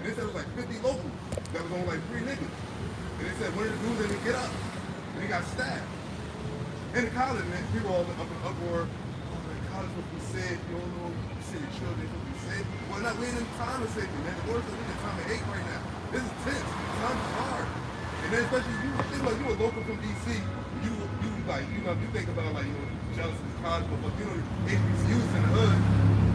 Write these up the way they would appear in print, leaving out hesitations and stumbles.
And they said it was like 50 locals that was on like 3 niggas. And they said one of the dudes didn't get up. And he got stabbed. In the college, man, people all up in uproar. Oh, man, college supposed to be safe. You don't know, you see your children supposed to be safe. Well, not, we ain't in time of safety, man. The Lord said we in time of hate right now. This is tense. Times is hard. And then especially you think like you a local from DC, you like, you know, you think about like, you know, jealous of college, but you know, HBCUs in the hood.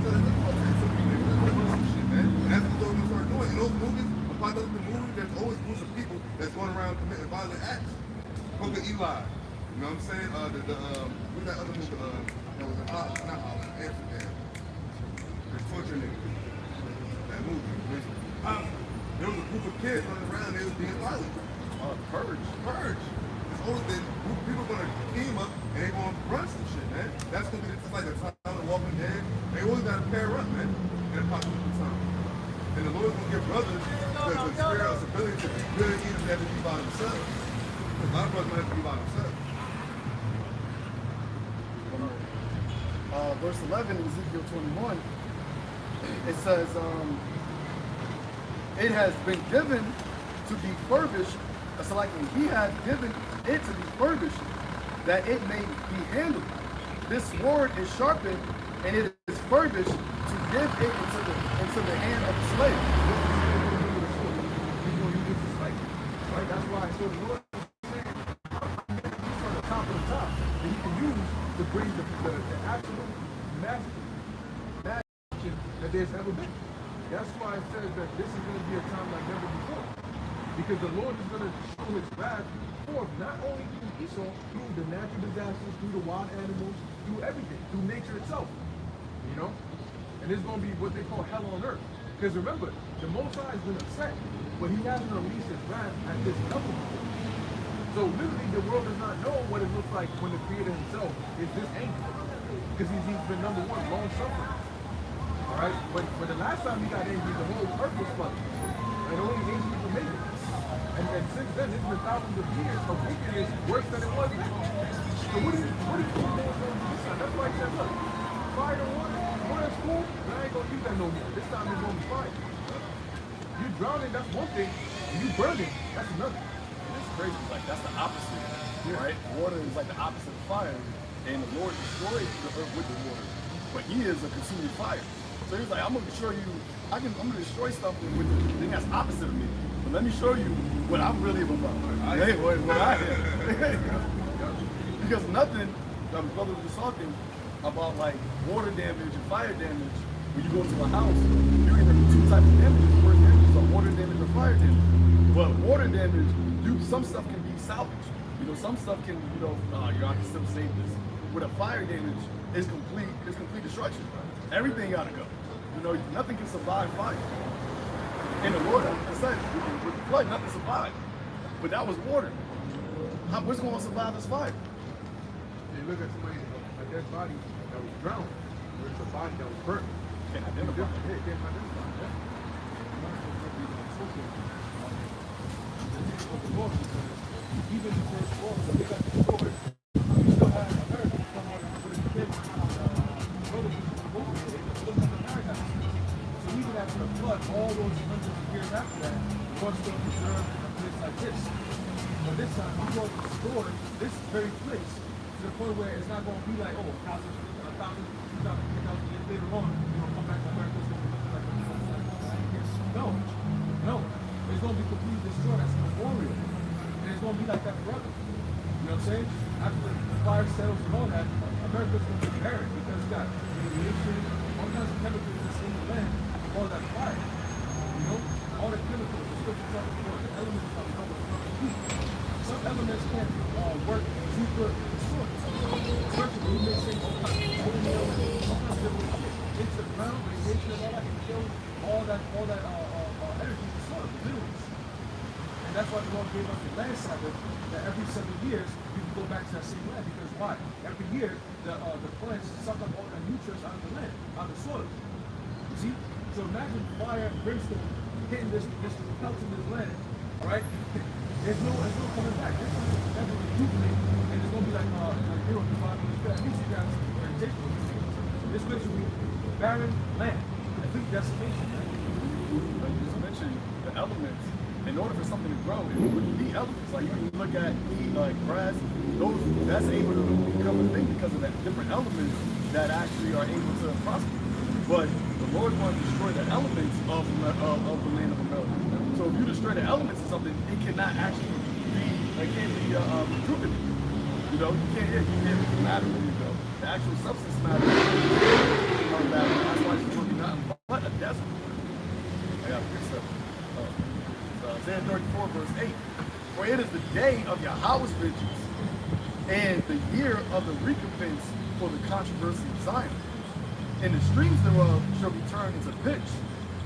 So there's all types of people that do some shit, man. And that's what they're gonna start doing. In those movies, upon those movies, there's always groups of people that's going around committing violent acts. Look at Eli. You know what I'm saying? What's that other movie? That was not Holland, Amsterdam. The torture nigga. That movie. There was a group of kids running around, they was being violent. Purge. It's always been people gonna team up and they gonna run some shit, man. That's gonna be just like the time of Walking Dead. They always gotta pair up, man. In a possible time. And the Lord's gonna give brothers the experience ability to be good even never be by themselves. A lot of brothers might have to be by themselves. Verse 11 in Ezekiel 21, it says, it has been given to be furbished. So like he has given it to be furbished, that it may be handled. This sword is sharpened, and it is furbished to give it into the hand of the slave. Right? That's why I told the Lord, he's on the top of the top, and he can use to bring the absolute magic that there's ever been. That's why it says that this is going to be a time like never before. Because the Lord is going to show his wrath forth, not only through Esau, through the natural disasters, through the wild animals, through everything, through nature itself. You know? And it's going to be what they call hell on earth. Because remember, the Most High has been upset, but he hasn't released his wrath at this level before. So literally, the world does not know what it looks like when the Creator himself is this angry. Because he's been, number one, long-suffering. Alright? But the last time he got angry, the whole earth was flooded. And only 8 people made it. And since then, it's been thousands of years of wickedness worse than it was before. So what is the man going to do this time? That's why he said, look, fire and water is cool, but I ain't going to use that no more. This time it's going to be fire. You drowning, that's one thing. And you burning, that's another. And it's crazy. Like, that's the opposite, right? Water is like the opposite of fire. And the Lord destroyed the earth with the water. But he is a consuming fire. So he's like, I'm going to show you, I'm going to destroy something with the thing that's opposite of me. But let me show you what I'm really about. Hey, what I am. Because nothing, the brother was talking about like water damage and fire damage. When you go to a house, you either have 2 types of damages. The first damage is water damage or fire damage. But water damage, some stuff can be salvaged. You know, some stuff can, you know, I can still save this. With a fire damage, it's complete destruction. Everything gotta go. You know, nothing can survive fire. And the Lord, like I said, with the flood, nothing survived. But that was water. What's going to survive this fire? You look at somebody, a dead body that was drowned, or it's a body that was burnt. Can't identify. Yeah, can't identify. Yeah. Even the first war, so they got destroyed. You still have America come on with a kid, so even after the flood, all those hundreds of years after that, was still preserved in a place like this. But this time, we're going to restore this very place to the point where it's not going to be like, oh, 1,000, 2,000, 3,000 years later on, you know, come back to America, it's going to be like no. It's going to be completely destroyed as a memorial. And it's going to be like that forever. You know what I'm saying? After the fire settles and all that, America's going to be barren because it's got radiation, all kinds of chemicals that's in the land, all that fire. You know? All the chemicals, the scripture talking about, the elements are coming from the heat. Some elements can't work deeper in the soil. Especially you may say, all kinds of different shit. It's the ground, radiation, and all that can kill all that energy in the soil, the minerals. And that's why the Lord gave us the land Sabbath, that every 7 years you can go back to that same land. Because why? Every year the plants suck up all the nutrients out of the land, out of the soil. You see? So imagine fire and brimstone hitting this pelts in this land. Alright? There's no coming back. This is never rejuvenate, and it's gonna be like hero survival. At least you guys vegetation. This place will be barren land, complete decimation. Like you just mentioned, elements, in order for something to grow, it would need elements. Like you look at like grass, that's able to become a thing because of that different elements that actually are able to prosper. But the Lord wanted to destroy the elements of the land of America. So if you destroy the elements of something, it cannot actually be, it can't be rejuvenated. You know, you can't matter, you know. The actual substance matter of that. That's why it's really not but a desert. I got good stuff. Isaiah 34 verse 8. For it is the day of Yahweh's vengeance, and the year of the recompense for the controversy of Zion. And the streams thereof shall be turned into pitch,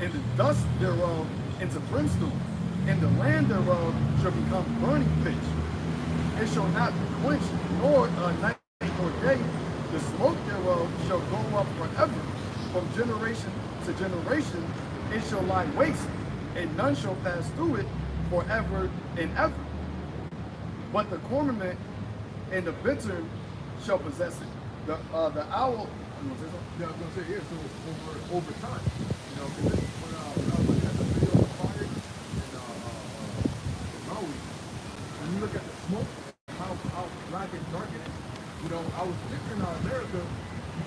and the dust thereof into brimstone, and the land thereof shall become burning pitch. It shall not be quenched, nor night nor day. The smoke thereof shall go up forever. From generation to generation it shall lie waste, and none shall pass through it forever and ever. But the cormorant and the bittern shall possess it. The owl. Yeah, I was gonna say, yeah, so over time, you know, because when I was looking at the video of the fire in Maui, when you look at the smoke, how black and dark it is, you know, I was thinking America,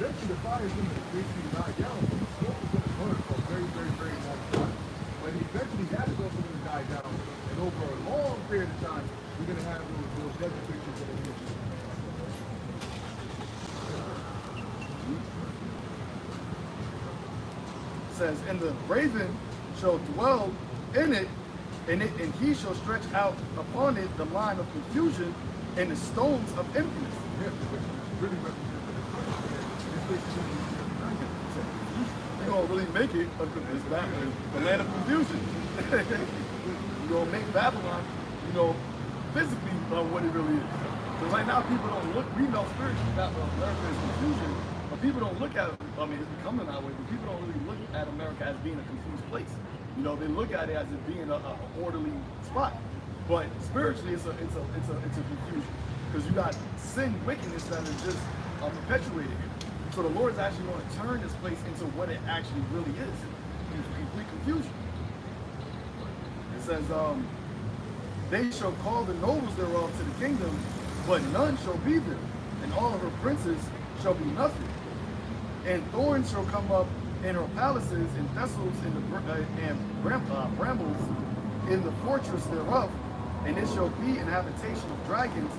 eventually the fire is going to basically die down, but the smoke is going to burn for a very, very, very long time. But eventually that is also going to die down, and over a long period of time, we're going to have those desert pictures that are here. Says, and the raven shall dwell in it, and he shall stretch out upon it the line of confusion and the stones of emptiness. Yeah, really You're gonna really make it the land of confusion. You're gonna make Babylon, you know, physically what it really is. Because right now people don't look, we know spiritually that America is confusion. But people don't look at it, I mean, it's becoming that way, but people don't really look at America as being a confused place. You know, they look at it as it being an orderly spot. But spiritually, it's a confusion. Because you got sin, wickedness that is just perpetuated here. So the Lord is actually going to turn this place into what it actually really is. Complete confusion. It says, they shall call the nobles thereof to the kingdom, but none shall be there. And all of her princes shall be nothing. And thorns shall come up in her palaces, and thistles in the brambles in the fortress thereof, and it shall be an habitation of dragons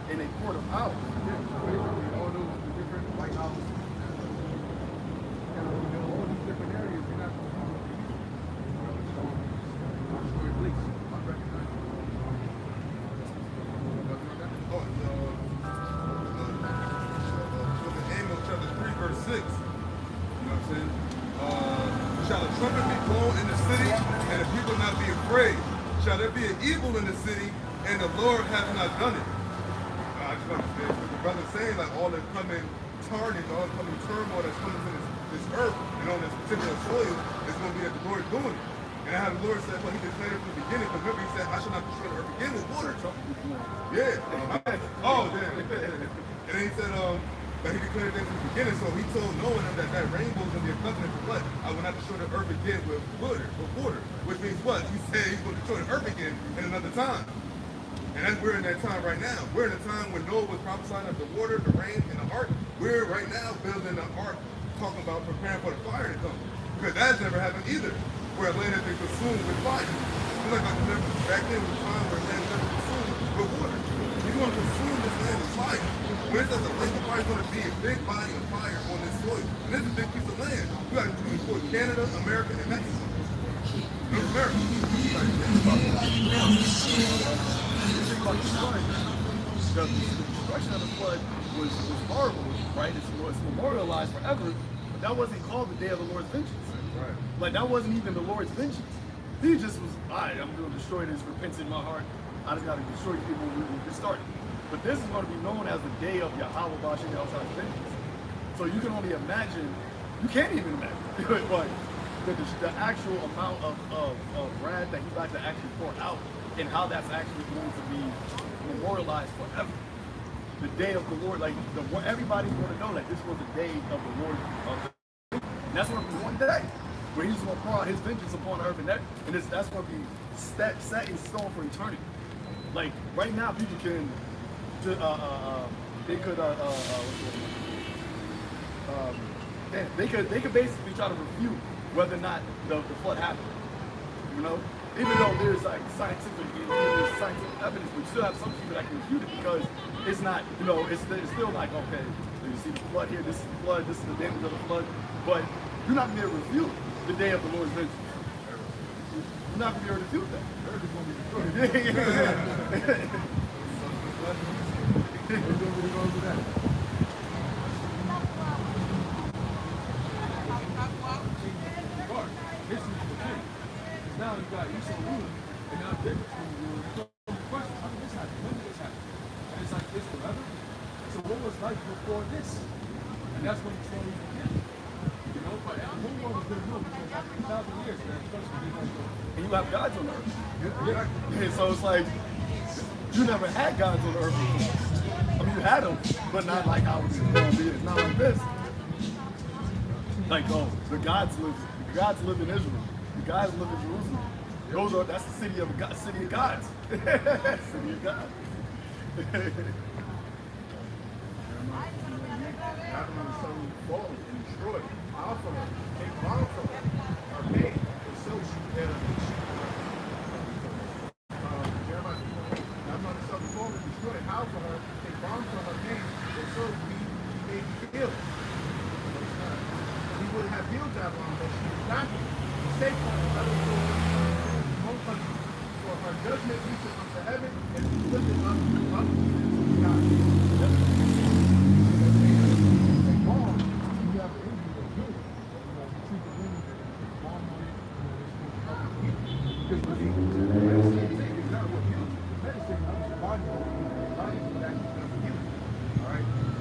in a court of owls. Yeah, basically all those different White House, all these different areas, you're not going to destroy place. I recognize it. Amos chapter 3 verse 6. You know what I'm saying? Shall a trumpet be blown in the city, and the people not be afraid? Shall there be an evil in the city, and the Lord hath not done it? I just understand what the brother's saying, like all the coming tarnish, all the coming turmoil that's coming to this earth and on this particular soil is going to be that the Lord doing it. And I have the Lord said, well, he declared it from the beginning, because remember he said, I shall not destroy the earth again with water. Yeah. Oh, damn. And then he said, that he declared that from the beginning, so he told Noah that rainbow is going to be a covenant for what? I will not destroy the earth again with water. Which means what? He said he's going to destroy the earth again in another time. And we're in that time right now. We're in a time when Noah was prophesying of the water, the rain, and the ark. We're right now building the ark, talking about preparing for the fire to come. Because that's never happened either, where land has been consumed with fire. It's like back then was a time where land was never consumed with water. He's going to consume this land with fire. When it says the lake of fire is going to be a big body of fire on this soil. And this is a big piece of land. We got to include Canada, America, and Mexico. North America. About the flood, the destruction of the flood was horrible, right? It was memorialized forever, but that wasn't called the day of the Lord's vengeance. Right. Like that wasn't even the Lord's vengeance. He just was, all right, I'm going to destroy this, repent in my heart. I just got to destroy people when we get started. But this is going to be known as the day of Yahweh Bashem Yahweh's vengeance. So you can only imagine, you can't even imagine, but the actual amount of wrath that he's about to actually pour out, and how that's actually going to be memorialized forever. The day of the Lord, like everybody's going to know that this was the day of the Lord. And that's going to be one day. where he's going to pour out his vengeance upon the earth, and that's going to be set in stone for eternity. Like right now, people can, they could basically try to refute whether or not the flood happened. You know, even though there's like scientific evidence, but you still have some people that can refute it because it's not, you know, it's still like, okay, you see the flood here, this is the flood, this is the damage of the flood, but you're not going to be able to refute the day of the Lord's vengeance. You're not going to be able to refute that. Earth is going to be destroyed. This is the thing. Now you got Esau ruling, and now Jacob's going to rule. So the question, how did this happen? When did this happen? And it's like this forever. So what was life before this? And that's when the story begins. You know, but the whole world was going to know because after 1,000 years, man, especially they don't know. And you have gods on the earth. Yeah. And so it's like, you never had gods on the earth before. I mean, you had them, but not like how it's going to be. It's not like this. Like, oh, the gods live in Israel. The gods live in Jerusalem. That's the city of gods. City of gods. Not when the sun fall and destroy it. Out from her, take bomb from her. Her pain is so Jeremiah, not when the sun fall and destroy it. How from her, take bomb from her pain, and so we may be ill. He would have healed that one, but she is not healed. Save her, let her go home country. For her judgment reaches unto heaven, and she lifted up to God.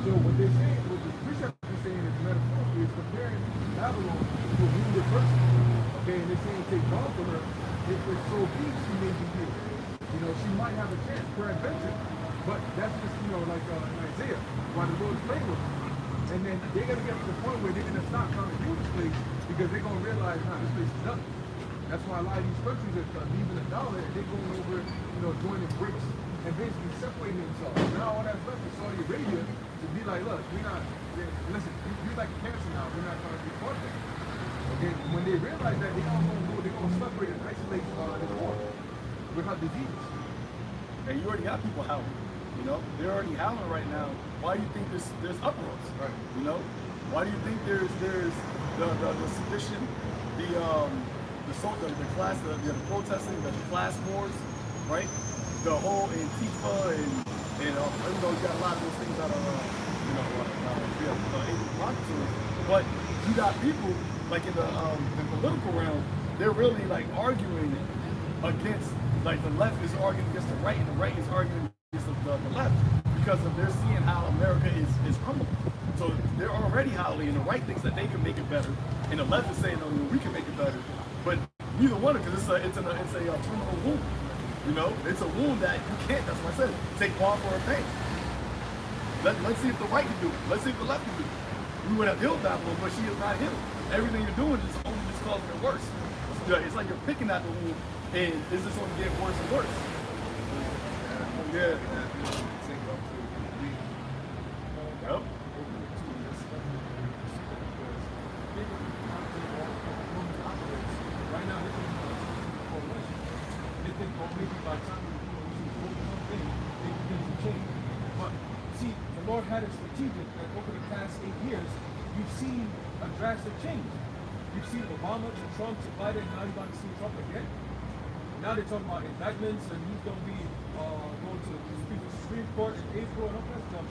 So what they're saying, what the precept is saying is metaphorically, is comparing Babylon to a wounded person. Okay, and they're saying take bomb from her. If it's so big, she may be healed. You know, she might have a chance for adventure. But that's just, you know, like in Isaiah, while the Lord's playing with them. And then they're going to get to the point where they're going to stop trying to do this place because they're going to realize, nah, this place is nothing. That's why a lot of these countries are leaving the dollar and they're going over, you know, joining BRICS and basically separating themselves. Now all that's left is Saudi Arabia to be like, look, we're not, listen, you're like cancer now, we're not trying to be part of that. Okay, when they realize that, they're going to separate and isolate this war with our diseases. And you already got people howling. You know, they're already howling right now. Why do you think there's uproars? Right. You know, why do you think there's the sedition, the protesting, the class wars, right? The whole Antifa and even though you got a lot of those things that are but you got people like in the political realm, they're really like arguing against, like the left is arguing against the right and the right is arguing against the left because of they're seeing how America is crumbling. So they're already howling and the right thinks that they can make it better and the left is saying, no, we can make it better. But neither one, because it's a terminal wound. You know, it's a wound that you can't, that's what I said, take bomb for a pain. Let's see if the right can do it. Let's see if the left can do it. We would have healed that one, but she is not healed. Everything you're doing is only just causing it worse. It's like you're picking at the wound, and it's just going to get worse and worse. Yeah. Yep. Right now, they think, oh, maybe by the time we focus on things, they begin to change. But see, the Lord had it strategic that over the past 8 years, you've seen a drastic change. You've seen Obama to Trump to Biden, now you're going to see Trump again. Now they're talking about indictments and he's going to be going to speak to the Supreme Court in April and all that stuff.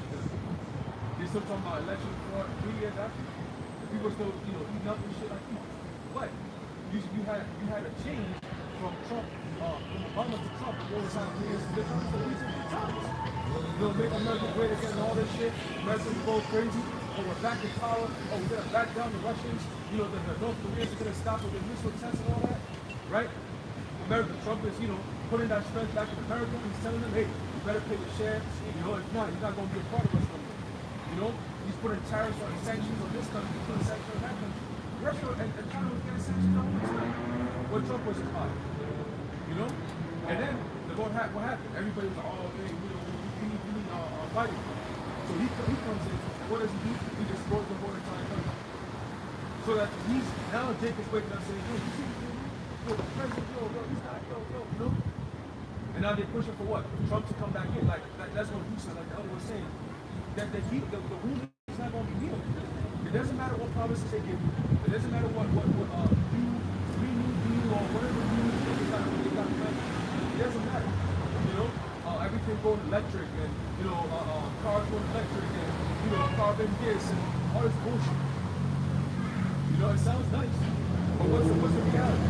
They're still talking about election for 3 years after. People are still, eating up and shit like that. But you had a change from Trump, from Obama to Trump, all the time. They're trying to do some times. Make America great again and all this shit. America goes crazy. Oh, we're back in power. Oh, we're gonna back down the Russians. The North Koreans are gonna stop with the missile tests and all that, right? America, Trump is, putting that strength back in America. He's telling them, hey, you better pay your share. If not, you're not gonna be a part of us no more. He's putting tariffs on sanctions on this country, he's putting sanctions on that country. Russia and China was getting sanctions all the time when Trump was in power. You know? And then the Lord had what happened? Everybody was like, oh, okay, we need Biden. So he comes in. What does he do? He destroys the whole entire country. So that he's now Jacob's waking up saying, yo, you see, yo, the president, yo, he's not, yo, you know? And now they're pushing for what? Trump to come back in. Like that's what Bruce said, like the other was saying. That the wound is not going to be healed. It doesn't matter what promises they give you. It doesn't matter what you or whatever you got done. It doesn't matter. You know, everything going electric and cars going electric and carbon gas and all this bullshit. You know, it sounds nice, but what's the reality?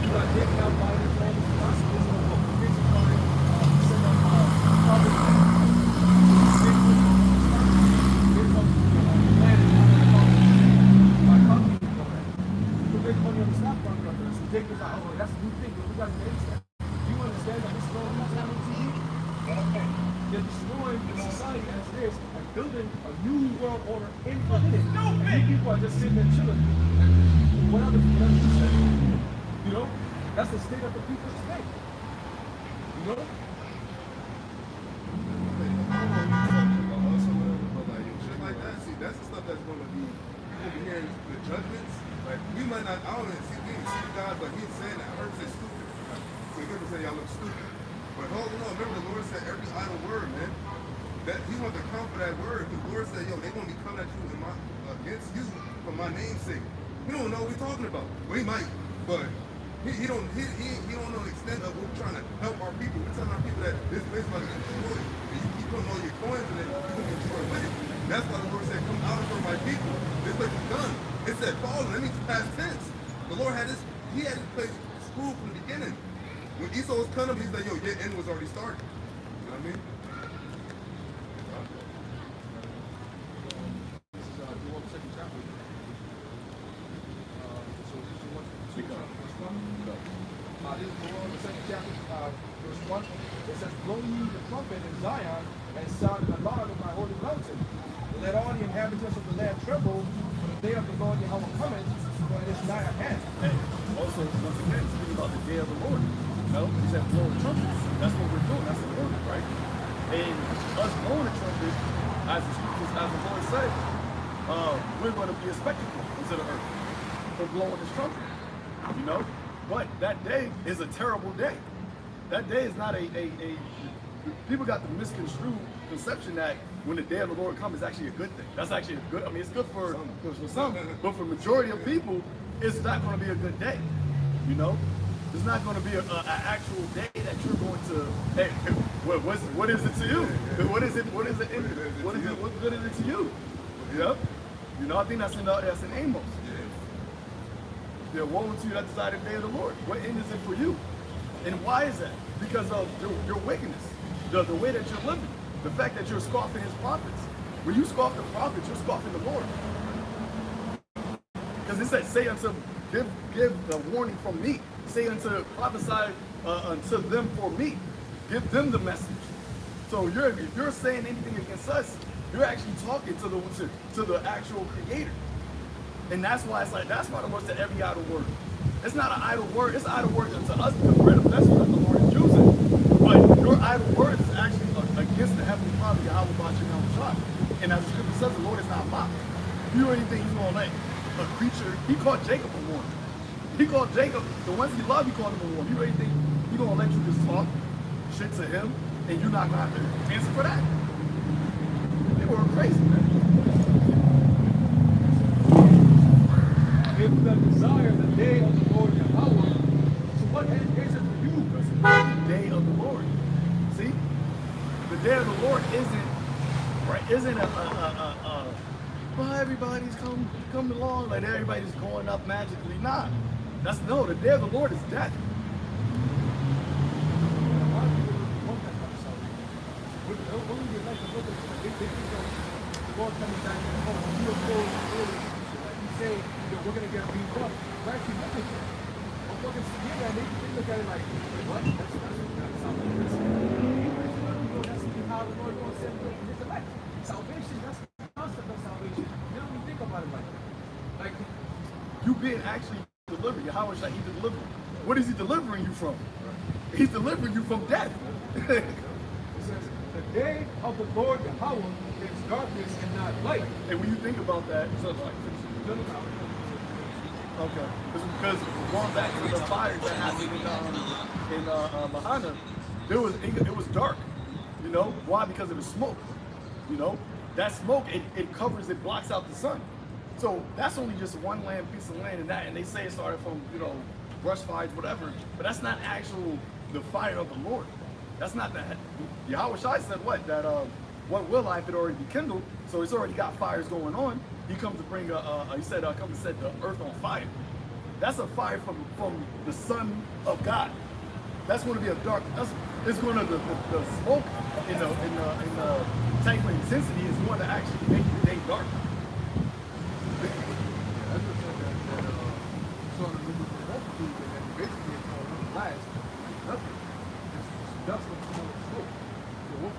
You got taking out Biden and all these hospitals and what kids are coming, send them carbon Jacob's like, oh, that's a new thing, but we got to make that. Do you understand that this is all new time on TV? They're destroying the society as it is and building a new world order in it. And you people are just sitting there chilling. And whatever you say. You know? That's the state of the people's state. You know? Shit like that, see, that's the stuff that's going to be, people be hearing the judgments. Like, we might not, I don't even see God, but he's saying that. I heard him say stupid. So he could say y'all look stupid. But hold on, remember the Lord said every idle word, man. That he wants to come for that word. The Lord said, yo, they're going to be coming at you against you for my name's sake. He don't know what we're talking about. Well, he might, but he don't know the extent of what we're trying to help our people. We're telling our people that this place is about to get destroyed. And you keep putting all your coins in it, you're going to get destroyed with it. That's why the Lord said, come out from my people. This place is done. It said fallen, that means past tense. The Lord had this place screwed from the beginning. When Esau was coming, he's like, yo, your end was already started. You know what I mean? This is Joel, the second chapter. So this is what verse 1. This is Joel, the second chapter, verse 1. It says, blow ye the trumpet in Zion and sound an alarm in my holy mountain. Let all the inhabitants of the land tremble, for the day of the Lord Yahweh cometh, for it is nigh at hand. Hey, also, once again, speaking about the day of the Lord. You know, he said blow the trumpet. That's what we're doing. That's the order, right? And us blowing the trumpet, as the Lord said, we're going to be a spectacle into the earth for blowing this trumpet. You know? But that day is a terrible day. That day is not people got the misconstrued conception that when the day of the Lord comes, it's actually a good thing. That's actually a good, I mean, it's good for some, but for the majority of people, it's not going to be a good day. You know? It's not going to be an actual day that you're going to, hey, what is it to you? What good is it to you? Yep. You know, I think that's in Amos. Yeah, woe unto you that desire the day of the Lord. What end is it for you? And why is that? Because of your wickedness, the way that you're living, the fact that you're scoffing his prophets. When you scoff the prophets, you're scoffing the Lord. Because it says, say unto, give the warning from me. Say unto, prophesy unto them for me. Give them the message. So if you're saying anything against us, you're actually talking to the actual creator. And that's why it's like, that's why the Lord said every idle word. It's not an idle word, it's idle words unto us because we're the vessel that the Lord is using. But your idle words is actually against the heavenly Father, Yahweh Bashar. And as the scripture says, the Lord is not mocked. If you really think he's gonna let a creature, he called Jacob a warning. He called Jacob, the ones he loved, he called him a warning. You really think he's gonna let you just talk shit to him and you're not gonna have to answer for that? They were crazy, man. If the desire the day of the Lord Yahweh, so what end is it for you? Because it's the day of the Lord. See? The day of the Lord isn't well, everybody's come along, like everybody's going up magically. Nah. The day of the Lord is death. Lord coming back and say, we're going to get beat up. We're actually looking at it. But fucking forget that. They look at it like, what? That's salvation. That's how the Lord wants to send his elect. Salvation, that's the concept of salvation. They don't even think about it like that. Like, being actually delivered. Yahweh Shai, he delivering. What is he delivering you from? He's delivering you from death. It says, the day of the Lord Yahweh is darkness and not light. And when you think about that, so like, okay, because going back to the fires that happened in Lahaina, it was dark. You know why? Because of the smoke. You know that smoke it covers, it blocks out the sun. So that's only just one piece of land, and they say it started from brush fires, whatever. But that's not the fire of the Lord. That's not that. Yahweh Shai said what? That what will I if it already be kindled? So it's already got fires going on. He comes to bring he said come to set the earth on fire. That's a fire from the Son of God. That's going to be a dark. It's going to the smoke in the type of intensity is going to actually make the day dark.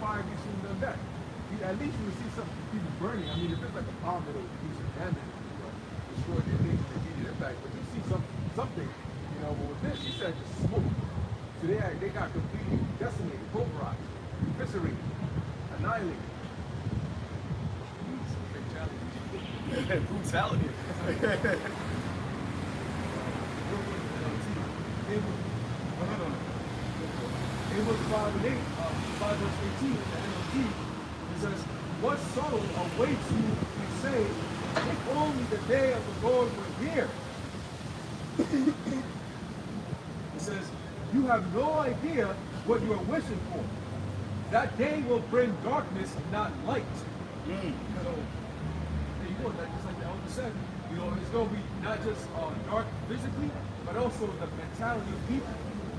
Fire you seen done that? At least you would see some people burning. I mean, if it's like a bomb, it'll do some damage, destroy their things and give you their back. But you see something, but with this, he said just smoke. So they got completely decimated, pulverized, eviscerated, annihilated. Brutality. Amos 5:8, 5 verse 18 in the NLT, it says, what sorrow awaits you, you say, if only the day of the Lord were here. It says, you have no idea what you are wishing for. That day will bring darkness, not light. So, just like the elder said, it's going to be not just dark physically, but also the mentality of people.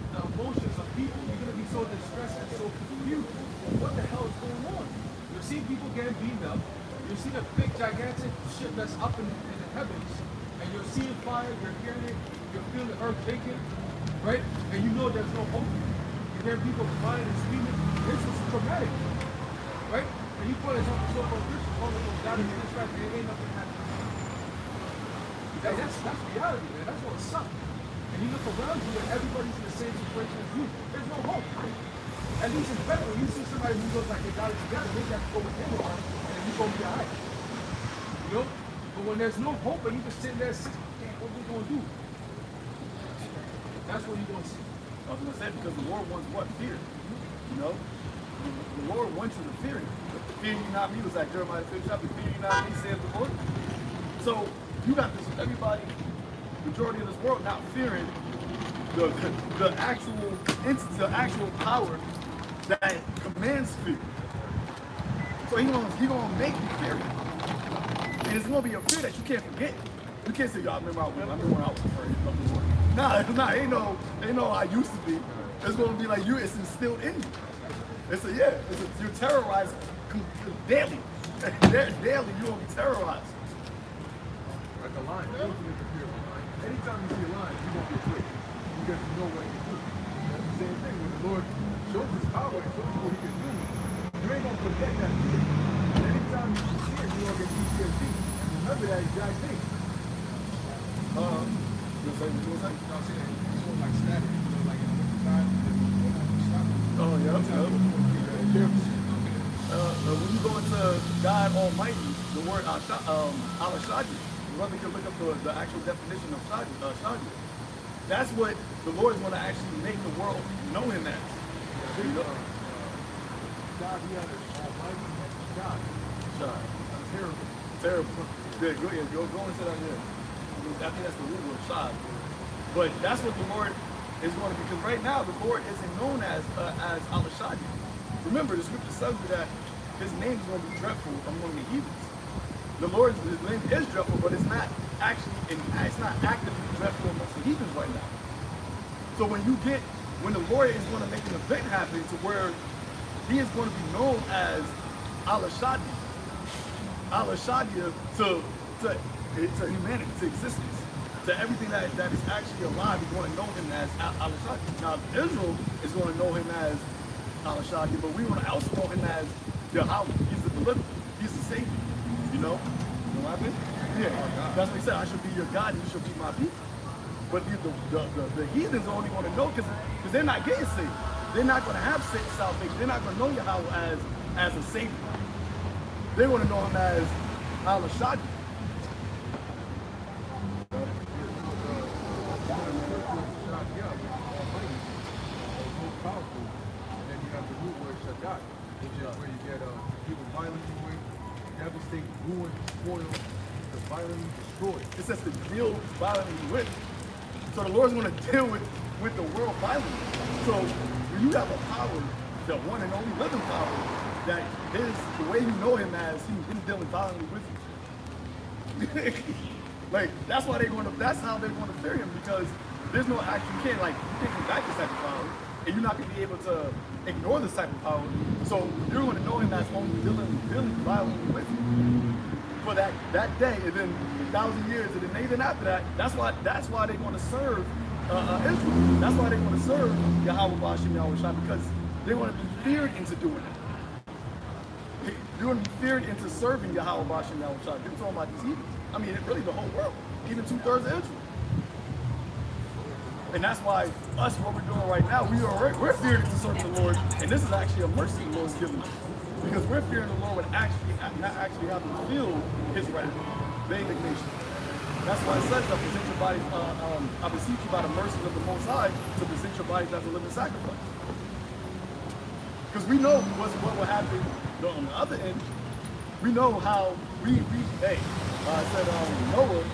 The emotions of people. You're going to be so distressed and so confused. What the hell is going on? You'll see people getting beaten up. You'll see the big, gigantic shit that's up in the heavens. And you're seeing fire, you're hearing it, you're feeling the earth shaking, right? And you know there's no hope. You hear people crying and screaming. This is traumatic, right? And you call yourself a so-called Christian, all of those God is distracted, and ain't nothing happening. That's reality, man. That's what sucks. And you look around you and everybody's in the same situation as you. There's no hope. At least it's better when you see somebody who looks like they got it together, maybe you have to go with him on it, and you're going to be all right. But when there's no hope and you just sitting there, damn, what we going to do? That's what you're going to see. I was going to say, because the Lord wants what? Fear. The Lord wants you to fear him. Fear you not me was like Jeremiah 5th chapter. Fear you not me, saith the Lord. So you got this, everybody, majority of this world not fearing the actual power that commands fear. So he gonna make you fear it. And it's gonna be a fear that you can't forget. You can't say, y'all remember when I was afraid of the Lord. Nah, ain't no I used to be. It's gonna be like it's instilled in you. You're terrorized daily. Daily you're gonna be terrorized. Like a lion, you don't need to fear of a lion. Anytime you see a lion, you're gonna be afraid. Because you know what he can do. That's the same thing. When the Lord shows his power and shows you what he can do, you ain't gonna forget that fear. And anytime you see fear, you're gonna get PTSD. And remember that exact thing. You gonna say? No, I'm saying it's sort of like static. Like in the wintertime, oh, yeah. When you go into God Almighty, the word Al-Shadi, you rather can look up the actual definition of Shadi. That's what the Lord is going to actually make the world know him as. God, he had an almighty God. Shadi. Terrible. Terrible. Good. Go into that here. I think that's the root word, Shad. But that's what the Lord is going to be, because right now the Lord isn't known as Al-Shadi. Remember, the scripture tells you that his name is going to be dreadful among the heathens. The Lord's name is dreadful, but it's not actively dreadful amongst the heathens right now. So when the Lord is going to make an event happen to where he is going to be known as Al-Shadi to humanity, to existence, to everything that is actually alive is going to know him as Al-Shadi. Now Israel is going to know him as Al-Shadi, but we want to also know him as Yahweh. He's the deliverer. He's the savior. You know what happened? Yeah, that's what he said. I should be your God and you should be my people. But the heathens are only going to know because they're not getting saved. They're not going to have salvation. They're not going to know Yahweh as a savior. They're going to know him as Al-Ashadi. Which is where you get people violently with, devastate, ruin, spoil, to violently destroy. It says to deal violently with. So the Lord's going to deal with the world violently. So when you have a power, the one and only living power, that the way you know him as him dealing violently with you. Like that's how they're going to fear him, because there's no action. You can't combat this type of power, and you're not going to be able to ignore this type of power. So you're going to know him as only dealing violently with you for that day, and then 1,000 years, and then even after that. That's why they're going to serve Israel. That's why they're going to serve Yahweh Bashim Yahweh Shai, because they're going to be feared into doing it. You're going to be feared into serving Yahweh Bashim Yahweh Shai. They're talking about these heathens. I mean, really the whole world, even 2/3 of Israel. And that's why what we're doing right now, we're feared to serve the Lord, and this is actually a mercy the Lord's given us, because we're fearing the Lord would not actually have to feel his wrath, the indignation. That's why it says that present your bodies, I beseech you by the mercies of the Most High to present your bodies as a living sacrifice. Because we know what will happen on the other end. We know how I said Noah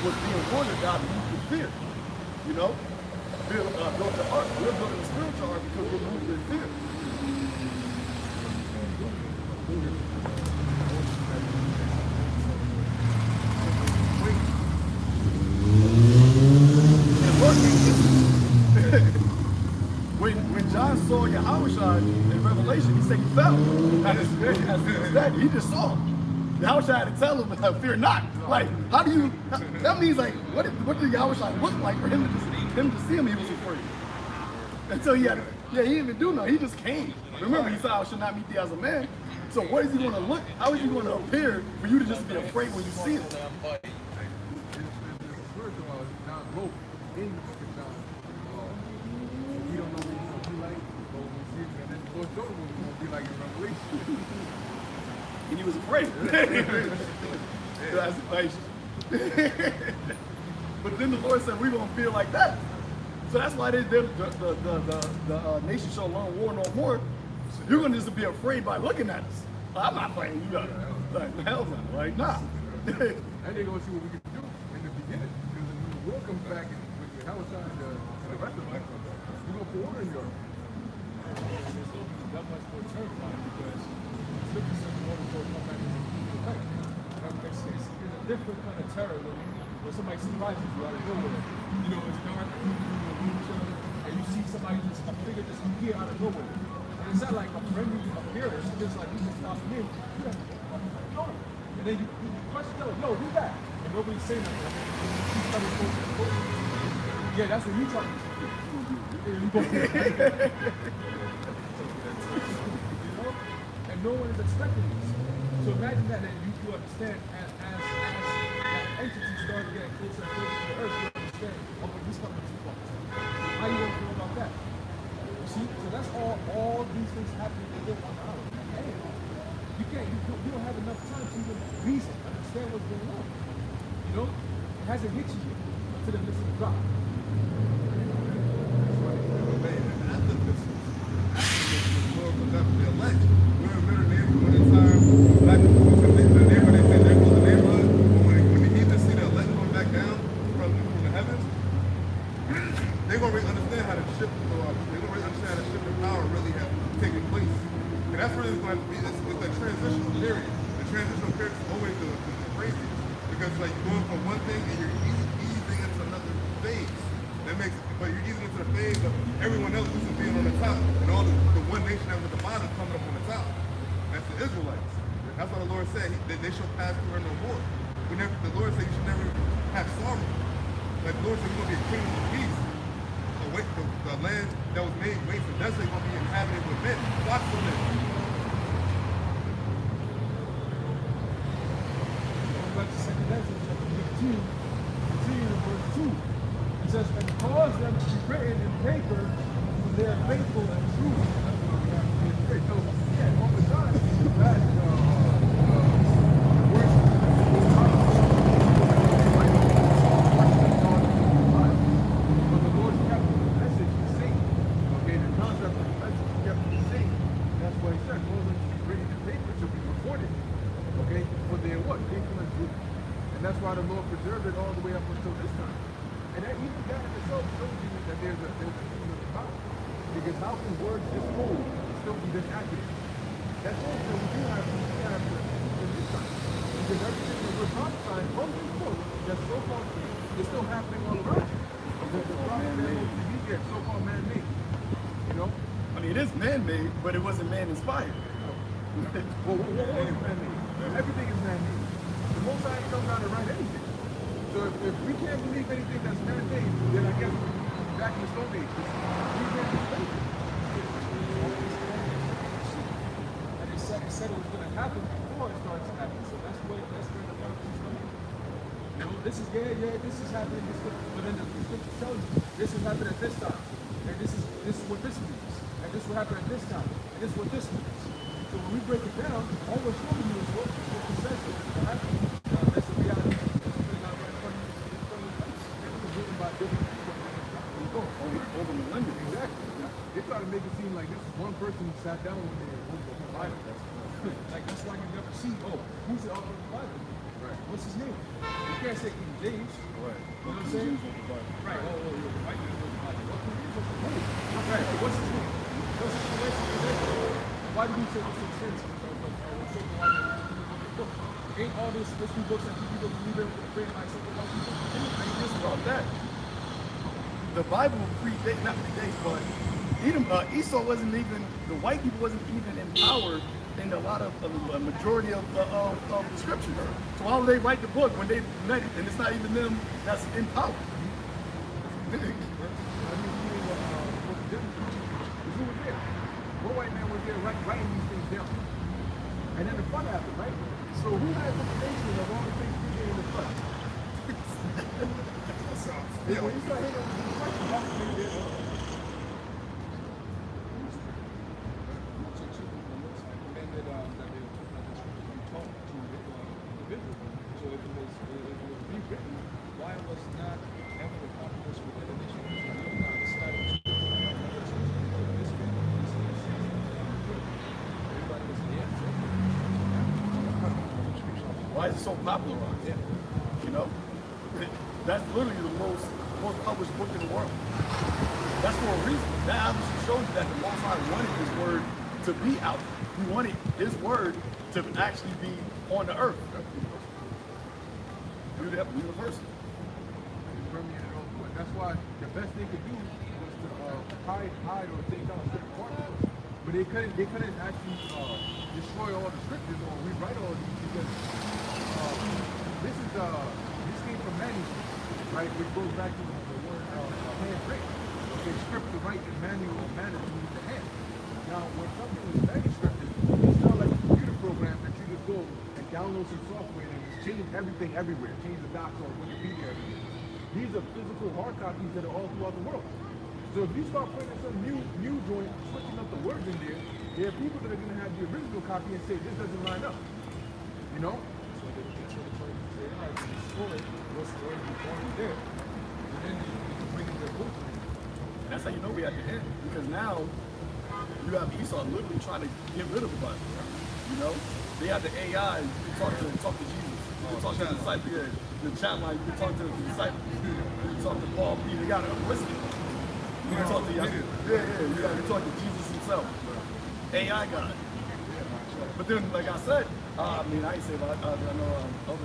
was being warned of God, moved with fear. You know, built the ark. We're building a spiritual ark because we're moved with fear. When John saw Yahushua in Revelation, he said he fell. He just saw him. Yahushua had to tell him, fear not. Like, how do you, that means like, what did Yahushua look like for him to see him? He was afraid. Until he didn't even do nothing. He just came. Remember, he said, I should not meet thee as a man. So what is he going to look, how is he going to appear for you to just be afraid when you see him? We don't know what he's going to be like, but when we see him, and then the Lord told him what he's going to be like in Revelation. And he was afraid. But then the Lord said, we're going to feel like that. So that's why the nation shall learn war no more. You're going to just be afraid by looking at us. I'm not fighting you guys. Like, hell no. Like, nah. And they're going to see what we can do in the beginning. Because when the war comes back and with the Halifax and the rest of them, we're going to put order in Europe. That much more terrifying because Scripture says the Lord is going to come back and fight. It's a different kind of terror when somebody surprises you out of nowhere. You know, it's dark, and you see somebody a figure just appear out of nowhere. And it's not like a friendly appearance, it's just like you just stop in. And then you question them, no, who's that? And nobody's saying nothing. Yeah, that's what you try to do. And no one is expecting this. So imagine that, and you understand as entities start getting closer and closer to the earth, you understand, oh, but he's coming too far. How you gonna feel about that? You see? So that's all these things happening within 1 hour. Hey, you don't have enough time to even reason, understand what's going on. You know? It hasn't hit you yet until the midst of the drop. They're going to really understand how the shift, they're going to really understand how the shift in power really has taken place. And that's really going to be, it's a transitional period. The transitional period is always the craziest. Because like you're going from one thing and you're easing into another phase. But you're easing into the phase of everyone else just being on the top. And all the one nation that was at the bottom coming up on the top. That's the Israelites. That's what the Lord said, that they shall pass through her no more. The Lord said you should never have sorrow. Like the Lord said, you're going to be a kingdom of peace. The land that was made waste and desolate going to be inhabited with men, flocks of men. But Ezra chapter 18, continuing in verse 2. It says, and cause them to be written in paper, for they are faithful and true. That's what we have to be afraid. So, yeah, all the time, that words but the Lord kept the message the same. Okay, the concept of the message kept the same. That's why he said, cause them to be written in paper to be recorded. Okay, for they are what? Faithful and true. And that's why the Lord preserved it all the way up until this time. And that even that in itself shows you that there's a kingdom of power. Because how can words just old still be this accurate? That shows that we do have to in this time. Because everything that we're prophesying from this book that's so called is still happening all around you. The prophet that get so-called man-made. You know? I mean, it is man-made, but it wasn't man-inspired. Well, what is man-made? Everything is man-made. The Most High comes down to write anything. So if we can't believe anything that's man-made, then I guess back in the Stone Age, we can't believe anything. And it said it was going to happen before it starts to happen. So that's where the prophecy is coming. You know, this is this is happening. But then the scripture tells you this is happening at this time, and this is what this means, and this will happen at this time, and this is what this means. So when we break it down, all we're showing you is what it says is going to happen. That's the reality. That's putting out right in front of your face. It was written by different people. Over millennia. Exactly. They try to make it seem like this is one person who sat down one day and wrote the whole Bible. Like that's why you never see, who's the author of the Bible? Right. What's his name? You can't say King James. Right. You know what I'm saying? Right. You're the white man wrote the Bible. What King James was the Bible? Right. What's his name? What's his name? Why do we say this in sense? Ain't all these history books that people believe in bring like something about people? Ain't just about that. The Bible predates, not predates, but Esau wasn't even, the white people wasn't even empowered in a lot of, a majority of the scriptures. So why would they write the book when they met it, and it's not even them that's in power? Who was there? What white man was there writing these things down? And then the flood happened, right? So who has information of all the things we did in the flood? Yeah. When you start hitting these questions, how can you get So if it was rewritten, why was not ever accomplished with the nation? Why is it so popularized? Yeah. You know? That's literally the most published book in the world. That's for a reason. That obviously shows you that the Most High wanted his word to be out. He wanted his word to actually be on the earth. Universal. And that's why the best they could do was to hide or take out certain parts of it. But they couldn't actually destroy all the scriptures or rewrite all of these because this came from manuscript, right? Which goes back to the word handwritten. Okay, script to write in manual manner to use the hand. Now, when something is manuscripted, it's not like a computer program that you just go and download some software and just change everything everywhere, change the docs on Wikipedia everywhere. These are physical hard copies that are all throughout the world. So if you start putting some new joint, switching up the words in there, there are people that are going to have the original copy and say, this doesn't line up. You know? So the AI can destroy what's already already there. And then you can bring in their book. And that's how you know we at the end. Because now you have Esau literally trying to get rid of the Bible. You know? They have the AI, you can talk to Jesus. You can talk to the disciples, the chat line, you can talk to the disciples. You can talk to Paul, Peter, they got it listed. You can talk to you can talk to Jesus himself. AI got it. But then, like I said, I ain't say about I know over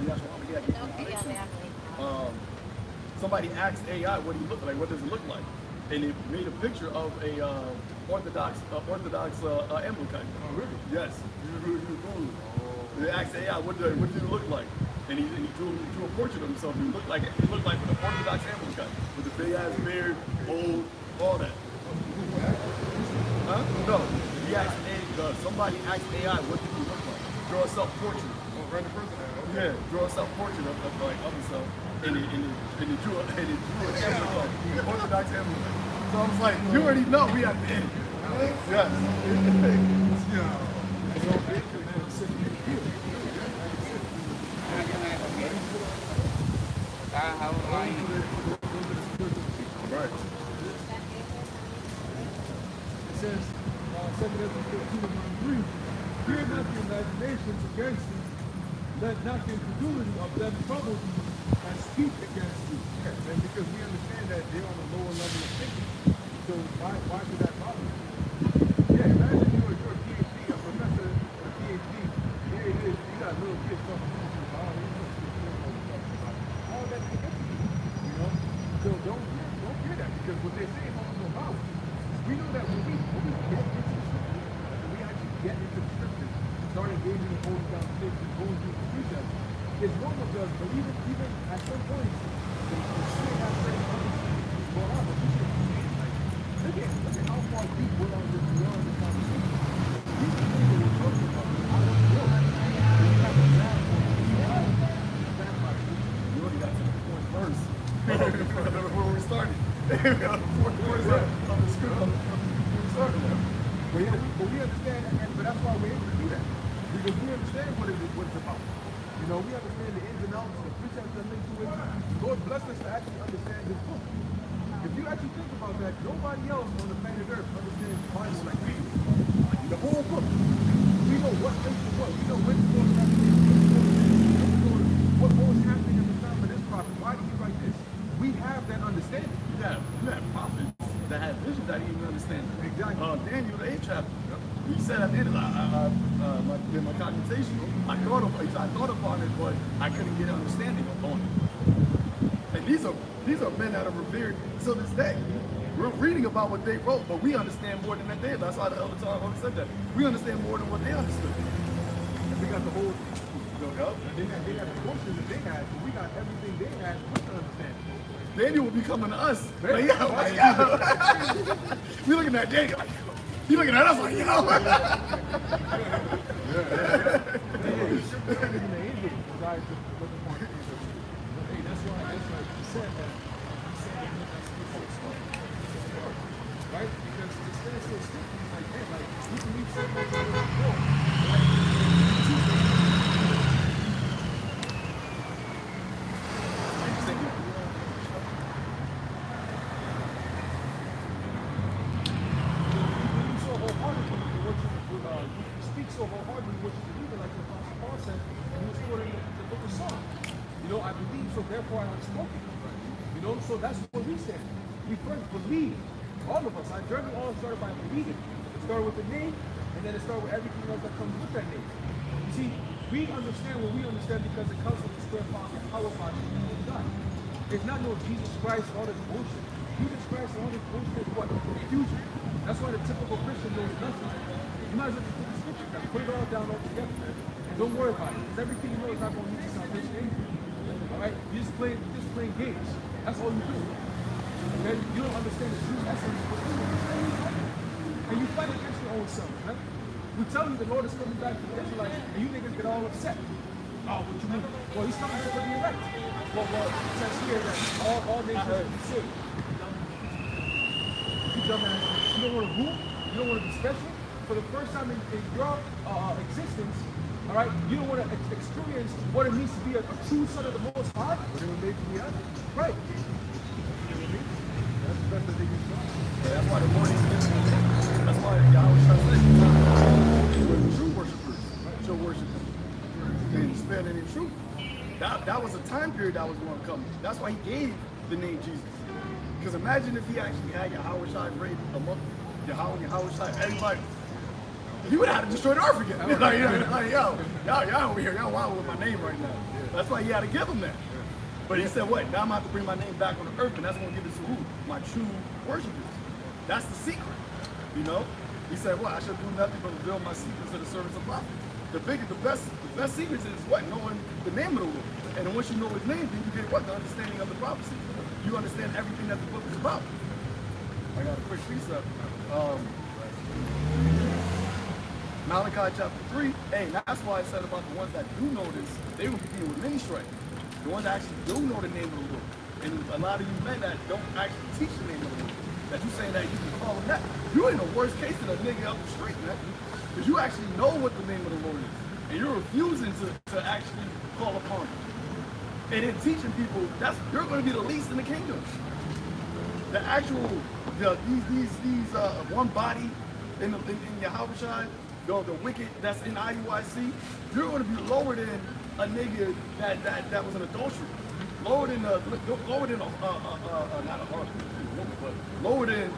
somebody asked AI what he looked like, what does it look like? And it made a picture of a Orthodox Amplified. Oh, really? Yes. They asked AI, what did it look like? And he drew a portrait of himself. He looked like an Orthodox Amplified with the big ass beard, old, all that. Huh? No. He asked somebody asked AI, what did he look like? Draw a self-portrait. random person. Yeah, draw a self-portrait of like of himself, and he drew a emblem, like Orthodox emblem. So I was like, you already know we at the end. Yes. Right. It says, 2 Thessalonians 3, fear not the imaginations against you, let not the incredulity of them trouble you, and speak against you. Yeah, and because we understand that they're on a lower level of thinking, so why should that bother you? Yeah, imagine you're a PhD, a professor, a PhD. Here it is, you got little kids talking to you about all that they get to you know? So don't fear that, because what they're saying is no power. We know that when we get into the scriptures, when we actually get into the scriptures, start engaging in holy conversation, going through the precepts, it's normal to us, but even at some point, the spirit has certain understanding going on, but we should understand, like, look at how far deep we're on this conversation. These things that we're talking about, I don't know. We have a grasp on it. You already got to the fourth verse. Where we started. We got the fourth verse of the script. We started now. But we understand, but that's why we're able to do that. Because we understand what it's about. You know, we understand the ins and outs, the precepts that link to it. Lord bless us to actually understand this book. If you actually think about that, nobody else on the planet Earth understands the Bible like we do. The whole book. We know what links to what. We know when to go to that place. What was happening at the time of this prophet. Why did he write this? We have that understanding. You had prophets that had visions that didn't even understand. Exactly. Daniel, the 8th chapter. He said at the end of in my computation, I thought upon it, but I couldn't get understanding on it. And these are men that are revered to this day. We're reading about what they wrote, but we understand more than they did. That's why the elder Tom said that. We understand more than what they understood. And we got the whole they got the portion that they had, so we got everything they had with the understanding. Daniel will be coming to us. Like, we looking at Daniel like, he looking at us like, yo. Right? Because it stands so sticky, like, man, like, you can read so much of the book, right? So wholeheartedly what you believe in, like the Apostle Paul said, and he was quoting the book of Psalms. You know, I believe, so therefore I have spoken. You know, so that's where we stand. We first believe, all of us. Our journey all started by believing. It started with the name, and then it started with everything else that comes with that name. You see, we understand what we understand because it comes from the square power body of God. It's not no Jesus Christ and all this bullshit. Jesus Christ and all this bullshit is what? Confusion. That's why the typical Christian knows nothing. You might as well just put the scripture down, put it all down all together, and don't worry about it. Because everything you know is not going to lead to salvation anyway. Alright? You're just playing games. That's all you do. Okay? You don't understand the true essence of what you understand. And you fight against your own self, right? We tell you the Lord is coming back to the Israelites, and you niggas get all upset. Oh, what you mean? Well, he's coming for the elect. Well, it says here that all nations will be saved. You dumbass. You don't want to rule? You don't want to be special? For the first time in your existence, all right, you don't want to experience what it means to be a true son of the Most High. What it would make me happy. Right. That's the best that they can do. That's why the morning that's why Yahweh translation were the true worshipers shall worship him in spirit and in truth. That was a time period that was going to come. That's why he gave the name Jesus. Because imagine if he actually had Yahweh Shai raid among Yahweh Shai, everybody. He would have had to destroy the earth again. Like, y'all over here, y'all wild with my name right now. That's why he had to give him that. But he said, what? Now I'm going to have to bring my name back on the earth, and that's going to give it to who? My true worshipers. That's the secret, you know? He said, what? I should do nothing but reveal my secrets to the servants of prophets. The best secrets is what? Knowing the name of the Lord. And then once you know his name, then you get what? The understanding of the prophecy. You understand everything that the book is about. I got a quick precept. Malachi chapter 3, hey, that's why I said about the ones that do know this, they will be dealing with many strikes. The ones that actually do know the name of the Lord. And a lot of you men that don't actually teach the name of the Lord, that you saying that you can call him that. You're in the worst case than a nigga up the street, man. Because you actually know what the name of the Lord is. And you're refusing to actually call upon him. And then teaching people, you're going to be the least in the kingdom. The actual, these one body in Yahushua, the wicked that's in IUIC, you're going to be lower than a nigga that was an adultery, lower than not a hard woman, but lower than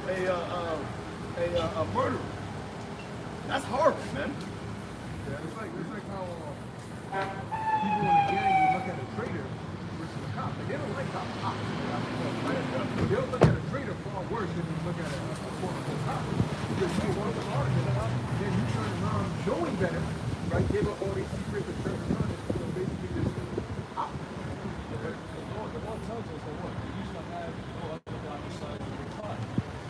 a murderer. That's horrible, man. Yeah, it's like how people in the gang will look at a traitor versus a cop. Like, they don't like cops. Right? But they'll look at a traitor far worse than you look at a quote-unquote cop. Because you want to hard, then you turn around knowing better, right? Give up all these secrets and turn around and basically just out. The law tells us that what? That you shall have no other God besides your God,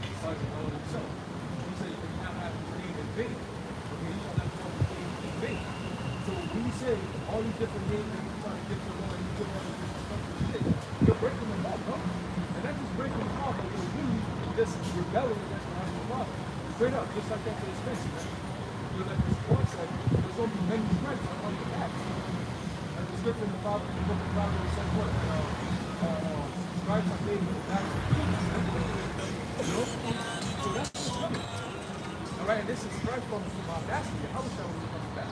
besides the Lord himself. He said you cannot have his name in vain. Okay, you shall not call his name in vain. So when you say all these different names that you're trying to get to the Lord and you give all these disrespectful shit, you're breaking them off, bro. And that's just breaking them off, but you're really just rebelling against the Heavenly Father. Straight up, just like that to his face, man. You know, like this one said, there's only many stripes on the back. And the scripture in the Bible, in the book of Proverbs says what? Stripes are made with the backs of kings. You know? So that's what's coming. Alright, and this is stripes from our master. How is that when he comes back?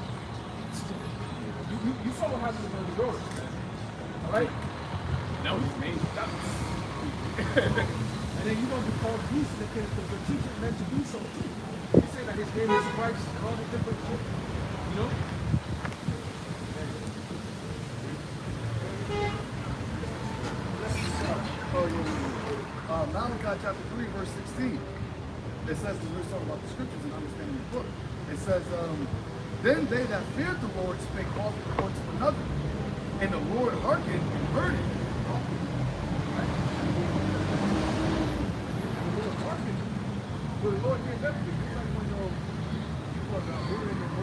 You saw what happened in the road, man. Alright? That was me. And then you're going to be called beasts because the teacher meant to be so too. You say that his name is Christ and all the different shit, you know? Malachi chapter 3, verse 16. It says, we were talking about the scriptures and understanding the book. It says, then they that feared the Lord spake often one to another, and the Lord hearkened and heard it. So the Lord gave everything. Just like when people are building and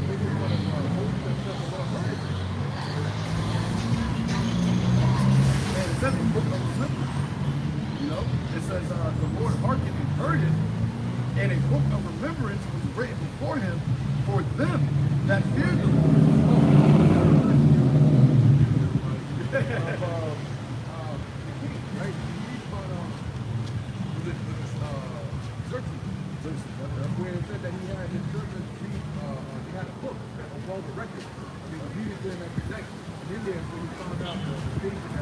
maybe they want to hold themselves a lot right. And it says in the book of Philippians, you know, it says the Lord hearkened and heard it, and a book of remembrance was written before him for them that feared the Lord. Where it said that he had his children read, he had a book that was all the records. He was reading them every day. And in there, when he found out the things that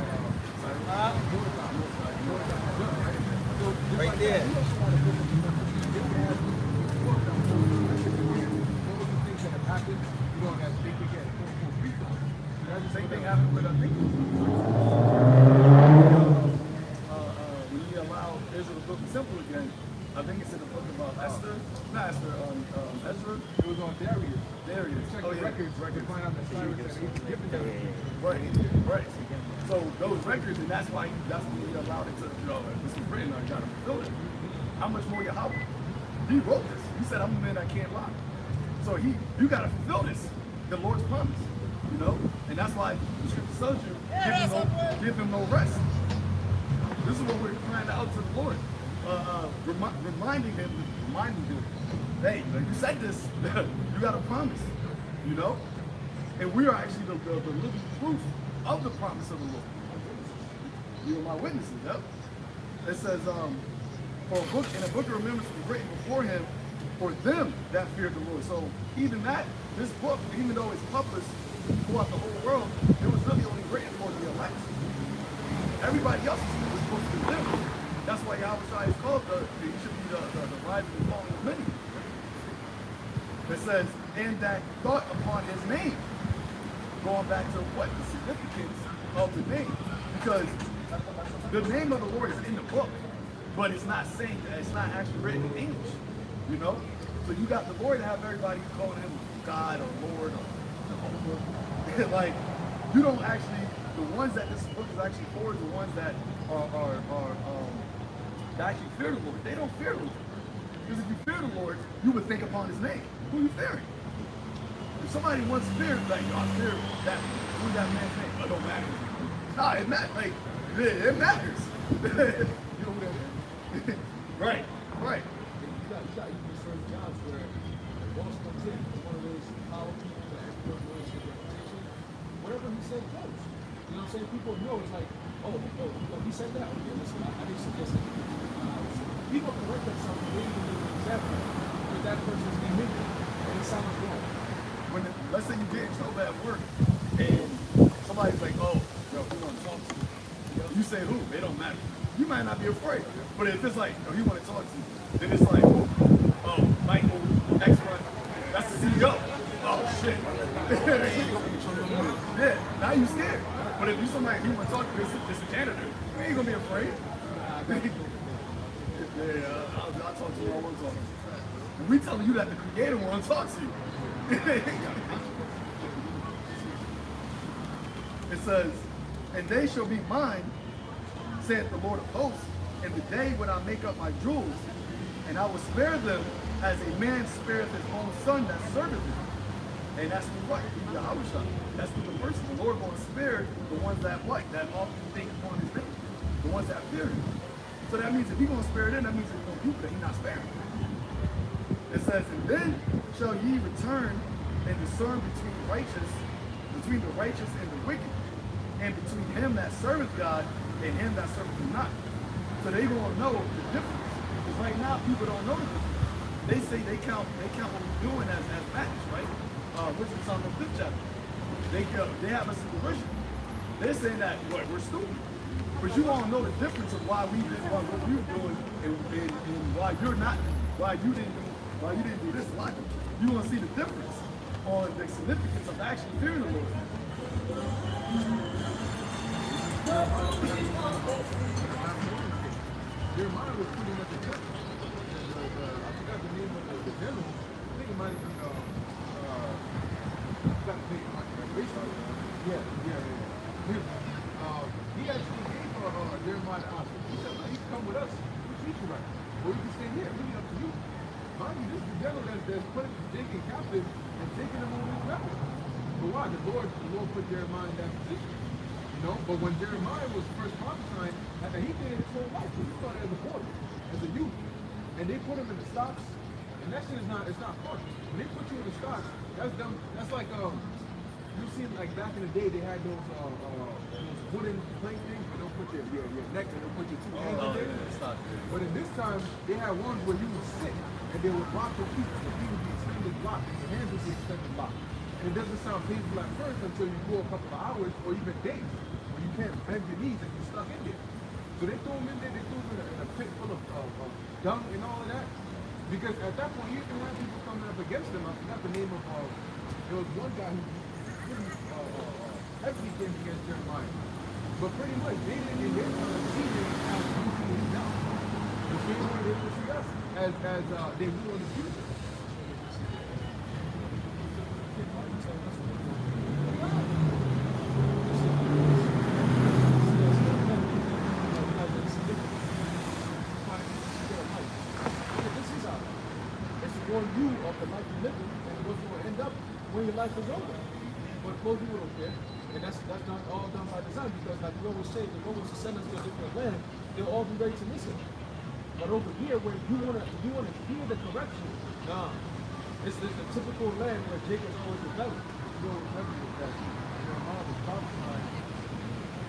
Mordecai had done, right? So just right like there. That, he also had a book of remembrance. If he had a book that was all the things that have happened, you know, that they could get quote-unquote recall. So that's the Same thing happened with when he allowed Israel to build the temple again. I think it's in the book of Esther. Not Esther, Ezra. It was on Darius. Darius. Check the records to find out that Cyrus had given them. Right. So those records, and that's why when he allowed it to, you know, this is written, I gotta fulfill it. How much more Yahweh? He wrote this. He said, I'm a man that can't lie. So you gotta fulfill this. The Lord's promise. You know? And that's why the scripture tells you, give him no rest. This is what we're crying out to the Lord. Reminding him, hey, you said this, you got a promise, you know? And we are actually the living proof of the promise of the Lord. You are my witnesses, yep. It says, for a book of remembrance was written before him for them that feared the Lord. So even that, this book, even though it's published throughout the whole world, it was really only written for the elect. Everybody else was supposed to be living. That's why Yahweh is called he should be the rising and falling of many. It says, and that thought upon his name. Going back to what the significance of the name. Because the name of the Lord is in the book, but it's not saying that, it's not actually written in English. You know? So you got the Lord to have everybody calling him God or Lord or Jehovah. Like, you don't actually, the ones that this book is actually for is the ones that are that actually fear the Lord. They don't fear the Lord. Because if you fear the Lord, you would think upon his name. Who are you fearing? If somebody wants fear, like, I fear that, who's that man's name? Oh, it don't matter. Nah, it matters. Like, it matters. You know who that is? Right. You got even certain jobs where the boss comes in, he's one of those power people that everyone knows his reputation. Whatever he said goes. You know what I'm saying? People know it's like, he said that. Okay, listen, I didn't suggest it. People correct themselves and they even give an example with that person's name in there, and it sounds wrong. Let's say you get in trouble at work and somebody's like, oh, yo, we want to talk to you. You say who? It don't matter. You might not be afraid. But if it's like, oh, he want to talk to you, then it's like, oh, Michael, X-Front, that's the CEO. Oh, shit. Yeah, now you scared. But if you somebody you want to talk to, it's a janitor, you ain't going to be afraid. Yeah, I'll talk to you. I want to talk to you. We telling you that the creator want to talk to you. It says, and they shall be mine, saith the Lord of hosts, in the day when I make up my jewels, and I will spare them as a man spareth his own son that serveth him. And that's the what? Yahushua. That's the person. The Lord going to spare the ones that what? That often think upon his name. The ones that fear him. So that means if he's going to spare them, that means there's going to be people that he's not sparing. It says, and then shall ye return and discern between the righteous and the wicked, and between him that serveth God and him that serveth him not. So they gonna know the difference. Because right now people don't know the difference. They say they count what we're doing as match, right? Which is on the 5th chapter. They have us in derision. They're saying that we're stupid. But you all know the difference of why we did what we were doing and why you didn't do this. Why you want to see the difference on the significance of actually fearing the Lord. Jeremiah was pretty much a judge. I forgot the name of the general. I think it might have been, I forgot the name. Yeah. Him. He actually gave Jeremiah the option. He said, you can come with us. We'll treat you right. Or you can stay here. Leave it up to you. Mind you, this is the general that's putting Jacob captive and taking him on his weapon. But why? The Lord put Jeremiah in that position. You know, but when Jeremiah was first prophesying, and he did it his whole life. He started as a boy, as a youth. And they put him in the stocks. And that shit it's not fun. When they put you in the stocks, that's them. That's like you see like back in the day they had those wooden plank things where they'll put your neck and they'll put your two hands in there. But in this time they had ones where you would sit and they would rock your feet. The feet would be extended locked and your hands would be extended locked. And it doesn't sound painful at first until you go a couple of hours or even days where you can't bend your knees and you're stuck in there. So they threw him in there, they threw him in a pit full of dung and all of that. Because at that point, you can have people coming up against them. I forgot the name of, there was one guy who heavily came against Jeremiah. But pretty much, they didn't in their time see him as using his now. The same way they will see us as they will in the future. You of the life you're living and what's going to end up when your life is over. But most people don't care. And that's not all done by design because like we always say, the Lord wants to send us to a different land, they'll all be ready to listen. But over here where you wanna hear the correction, nah. It's the typical land where Jacob's always rebelling. You know, remember that Jeremiah was prophesying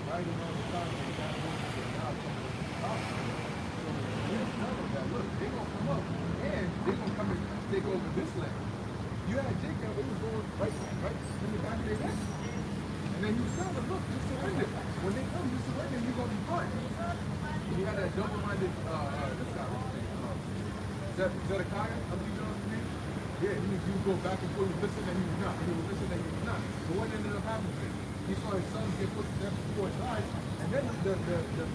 right around the time when God wanted to now come to the top. So he was telling that, look, they're going to come up and they're going to come and take over this land. You had Jacob, it was going right in the back of their head. And then he was telling them, look, you surrender. When they come, you surrender, you're going to be fine. And he had that double-minded, this guy, Zedekiah, I believe you know his name? Yeah, he would go back and forth, he would listen and he would not. He would listen and he would not. But what ended up happening? He saw his sons get put to death before his eyes, and then the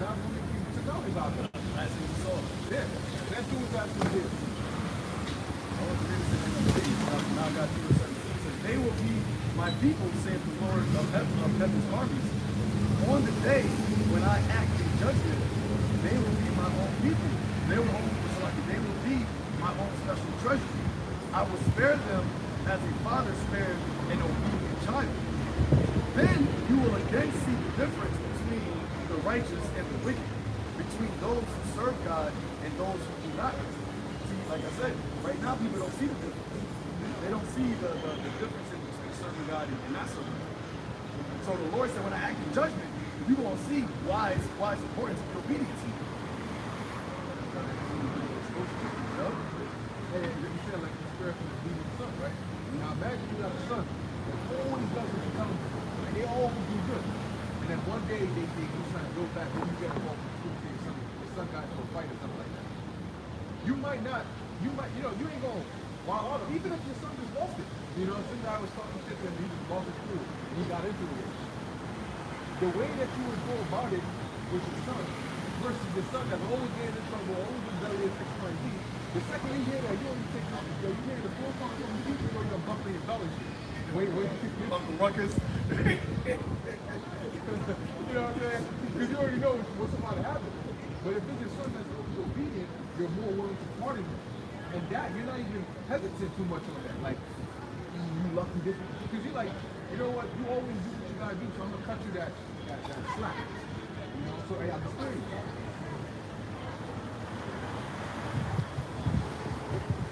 Babylonian king took out his eyes. That's what you saw. Yeah, that's what was actually there. Now God says, they will be my people, saith the Lord of heaven's armies. On the day when I act in judgment, they will be my own people. They will be my own special treasure. I will spare them as a father spared an obedient child. Then you will again see the difference between the righteous and the wicked, between those who serve God and those who do not. See, like I said, right now people don't see the difference. They don't see the difference in between serving God and not serving God. So the Lord said, when I act in judgment, you won't see why it's important to be obedient to Him. And you feel like the spirit from the demon son, right? Now imagine you got a son that always does what you tell him to do, and they always do good. And then one day they do something, go back and you get involved in school, say your son got into a fight or something like that. You might, you ain't going, wow, even if your son just lost it. You know, some guy was talking shit to him, he just lost his school, and he got into it. The way that you would go about it with your son versus your son that's always getting in trouble, always rebellious, X, Y, Z. The second you hear that, you don't even take nothing. You hear the full song, you know you're bumping your belly. Wait. Uncle Ruckus. You know what I'm saying? Because you already know what's about to happen. But if it's your son that's always obedient, you're more willing to pardon him. And that, you're not even hesitant too much on that. Like, you lucky this. Because you're like, you know what, you always do what you gotta do, so I'm gonna cut you that slack. You know, so I understand.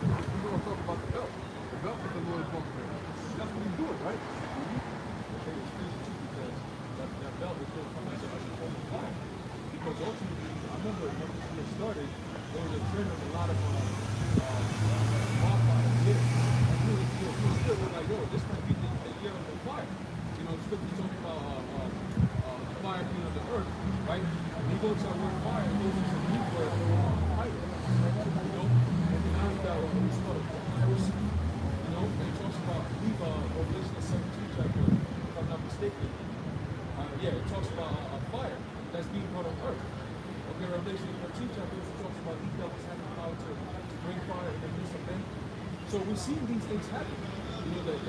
We're gonna talk about the belt. The belt that the Lord is going to bring. That's what he's doing, right? That belt was going to come as a form of fire. Because ultimately, I remember when it started, there was a trend of a lot of wildfire. And still were like, yo, this might be the year of the fire. You know, scripture talking about fire being on the earth, right? And he goes to our word fire, and goes into the new word fire. You know, and then after that, it's called virus. You know, and it talks about, I believe, Revelation 17 chapter, if I'm not mistaken. It talks about a fire that's being brought on earth. Okay, Revelation 13 chapter, it talks about these devils having the power to bring fire in the midst of men. So we're seeing these things happen. You know, the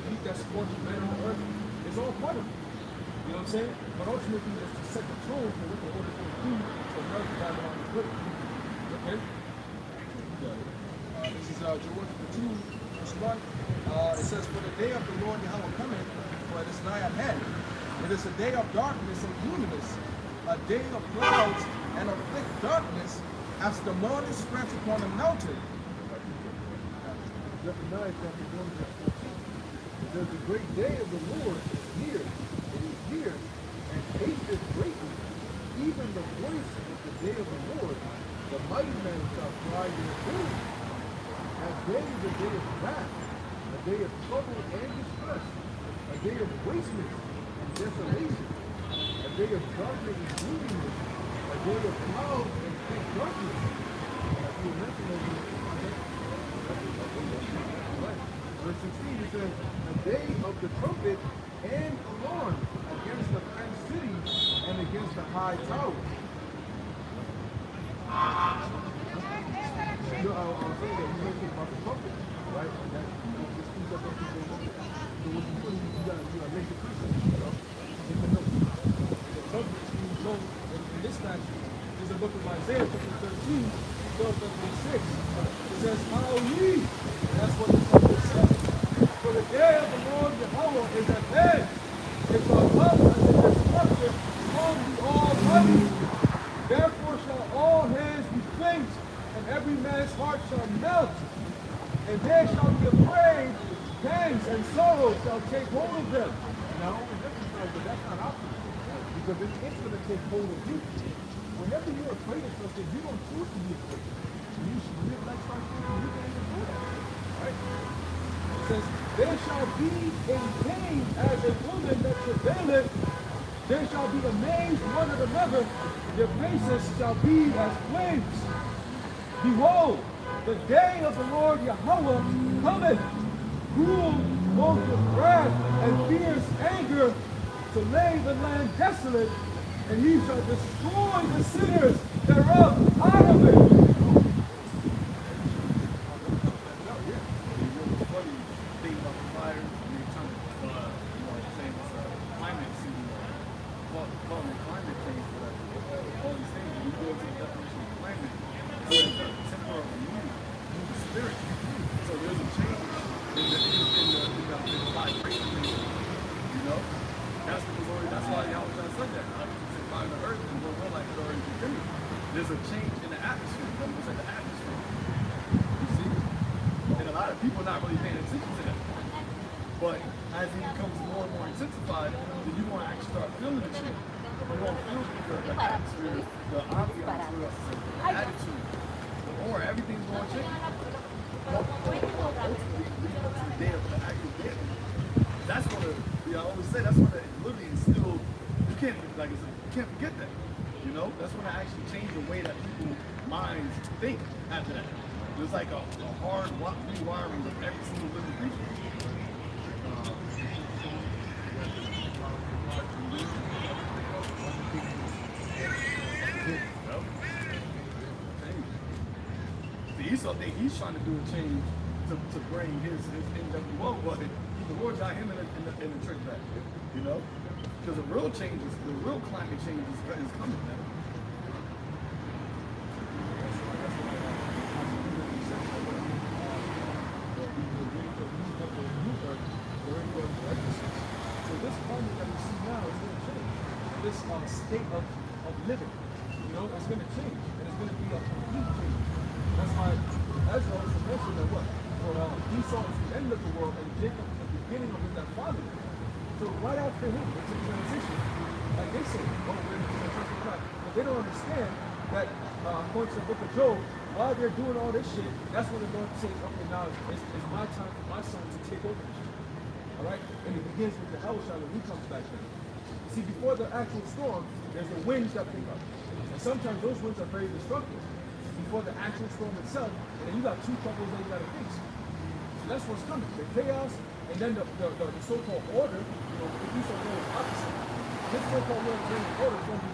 heat that's scorching men on the earth is all part of it. You know what I'm saying? But ultimately, it's to set the tone for what the Lord is going to do to America, Babylon, and Britain. Okay? This is George 2, verse 1. It says, for the day of the Lord Yahweh cometh, for it is nigh at hand. It is a day of darkness and gloominess, a day of clouds and of thick darkness, as the morning spreads upon a mountain. Zephaniah chapter 1, verse 14. It says, the great day of the Lord is near. It is here, and haste is greatly. Even the voice of the day of the Lord, the mighty man shall cry in the gloom. That day is a day of wrath, a day of trouble and distress, a day of wasteness and desolation, a day of darkness and gloominess, a day of clouds and thick darkness. As you mentioned, verse 16, it says, a day of the trumpet and alarm against the fenced cities and against the high towers. You know, I was saying that you mentioned about the trumpet, right? And that, this thing that don't keep going on. So what you do is you gotta make the person, you know, take the notes. The trumpet is being blown in this statue. There's a book of Isaiah, chapter 13, 12 and 6. It says, How ye? That's what the trumpet says. For the day of the Lord Yahweh is at hand. It shall come as a destruction from the Almighty. Therefore shall all hands be faint, and every man's heart shall melt. And they shall be afraid, pangs and sorrow shall take hold of them. Now, but that's not optional. Because it's going to take hold of you. Whenever you're afraid of something, you don't choose to be afraid. You should live like something you can't even do that. Right? It says, there shall be in pain as a woman that travaileth. They shall be amazed one at another. Their faces shall be as flames. Behold, the day of the Lord Yahweh cometh, cruel both with wrath and fierce anger, to lay the land desolate, and he shall destroy the sinners thereof out of it. spirit. So there's a change in the vibration. You know? That's the glory. That's why Yahweh said that. How you can find the earth and go like it already continued. There's a change in the atmosphere. It's like the atmosphere. You see? And a lot of people are not really paying attention to that. But as it becomes more and more intensified, then you want to actually start feeling the change. You want to feel the atmosphere, the ambiance, the attitude. Or everything's going to change. Ultimately, leading up to the day of the actual day. That's what I always say. That's what literally is still. You can't forget that. You know, that's when I actually change the way that people's minds think after that. There's like a hard rewiring of every single living creature. Esau think he's trying to do a change to bring his NWO, but the Lord got him in the trick back, you know? Because the real changes, the real climate change is coming, man. So this climate that we see now is going to change. This state of living, you know, it's going to change, and it's going to be a complete change. That's why Ezra also mentioned that what? For Esau is the end of the world and Jacob is the beginning of his father. So right after him, it's a transition. Like they say, oh, we're in the transition of life. But they don't understand that, according to the book of Job, while they're doing all this shit, that's when the Lord says, okay, now it's my time for my son to take over this shit. All right? And it begins with the Elohim when he comes back then. See, before the actual storm, there's the winds that pick up. And sometimes those winds are very destructive before the actual storm itself, and then you got two troubles that you got to face. So that's what's coming, the chaos, and then the so-called order, you know, the Esau order is opposite. This so-called order is order is going to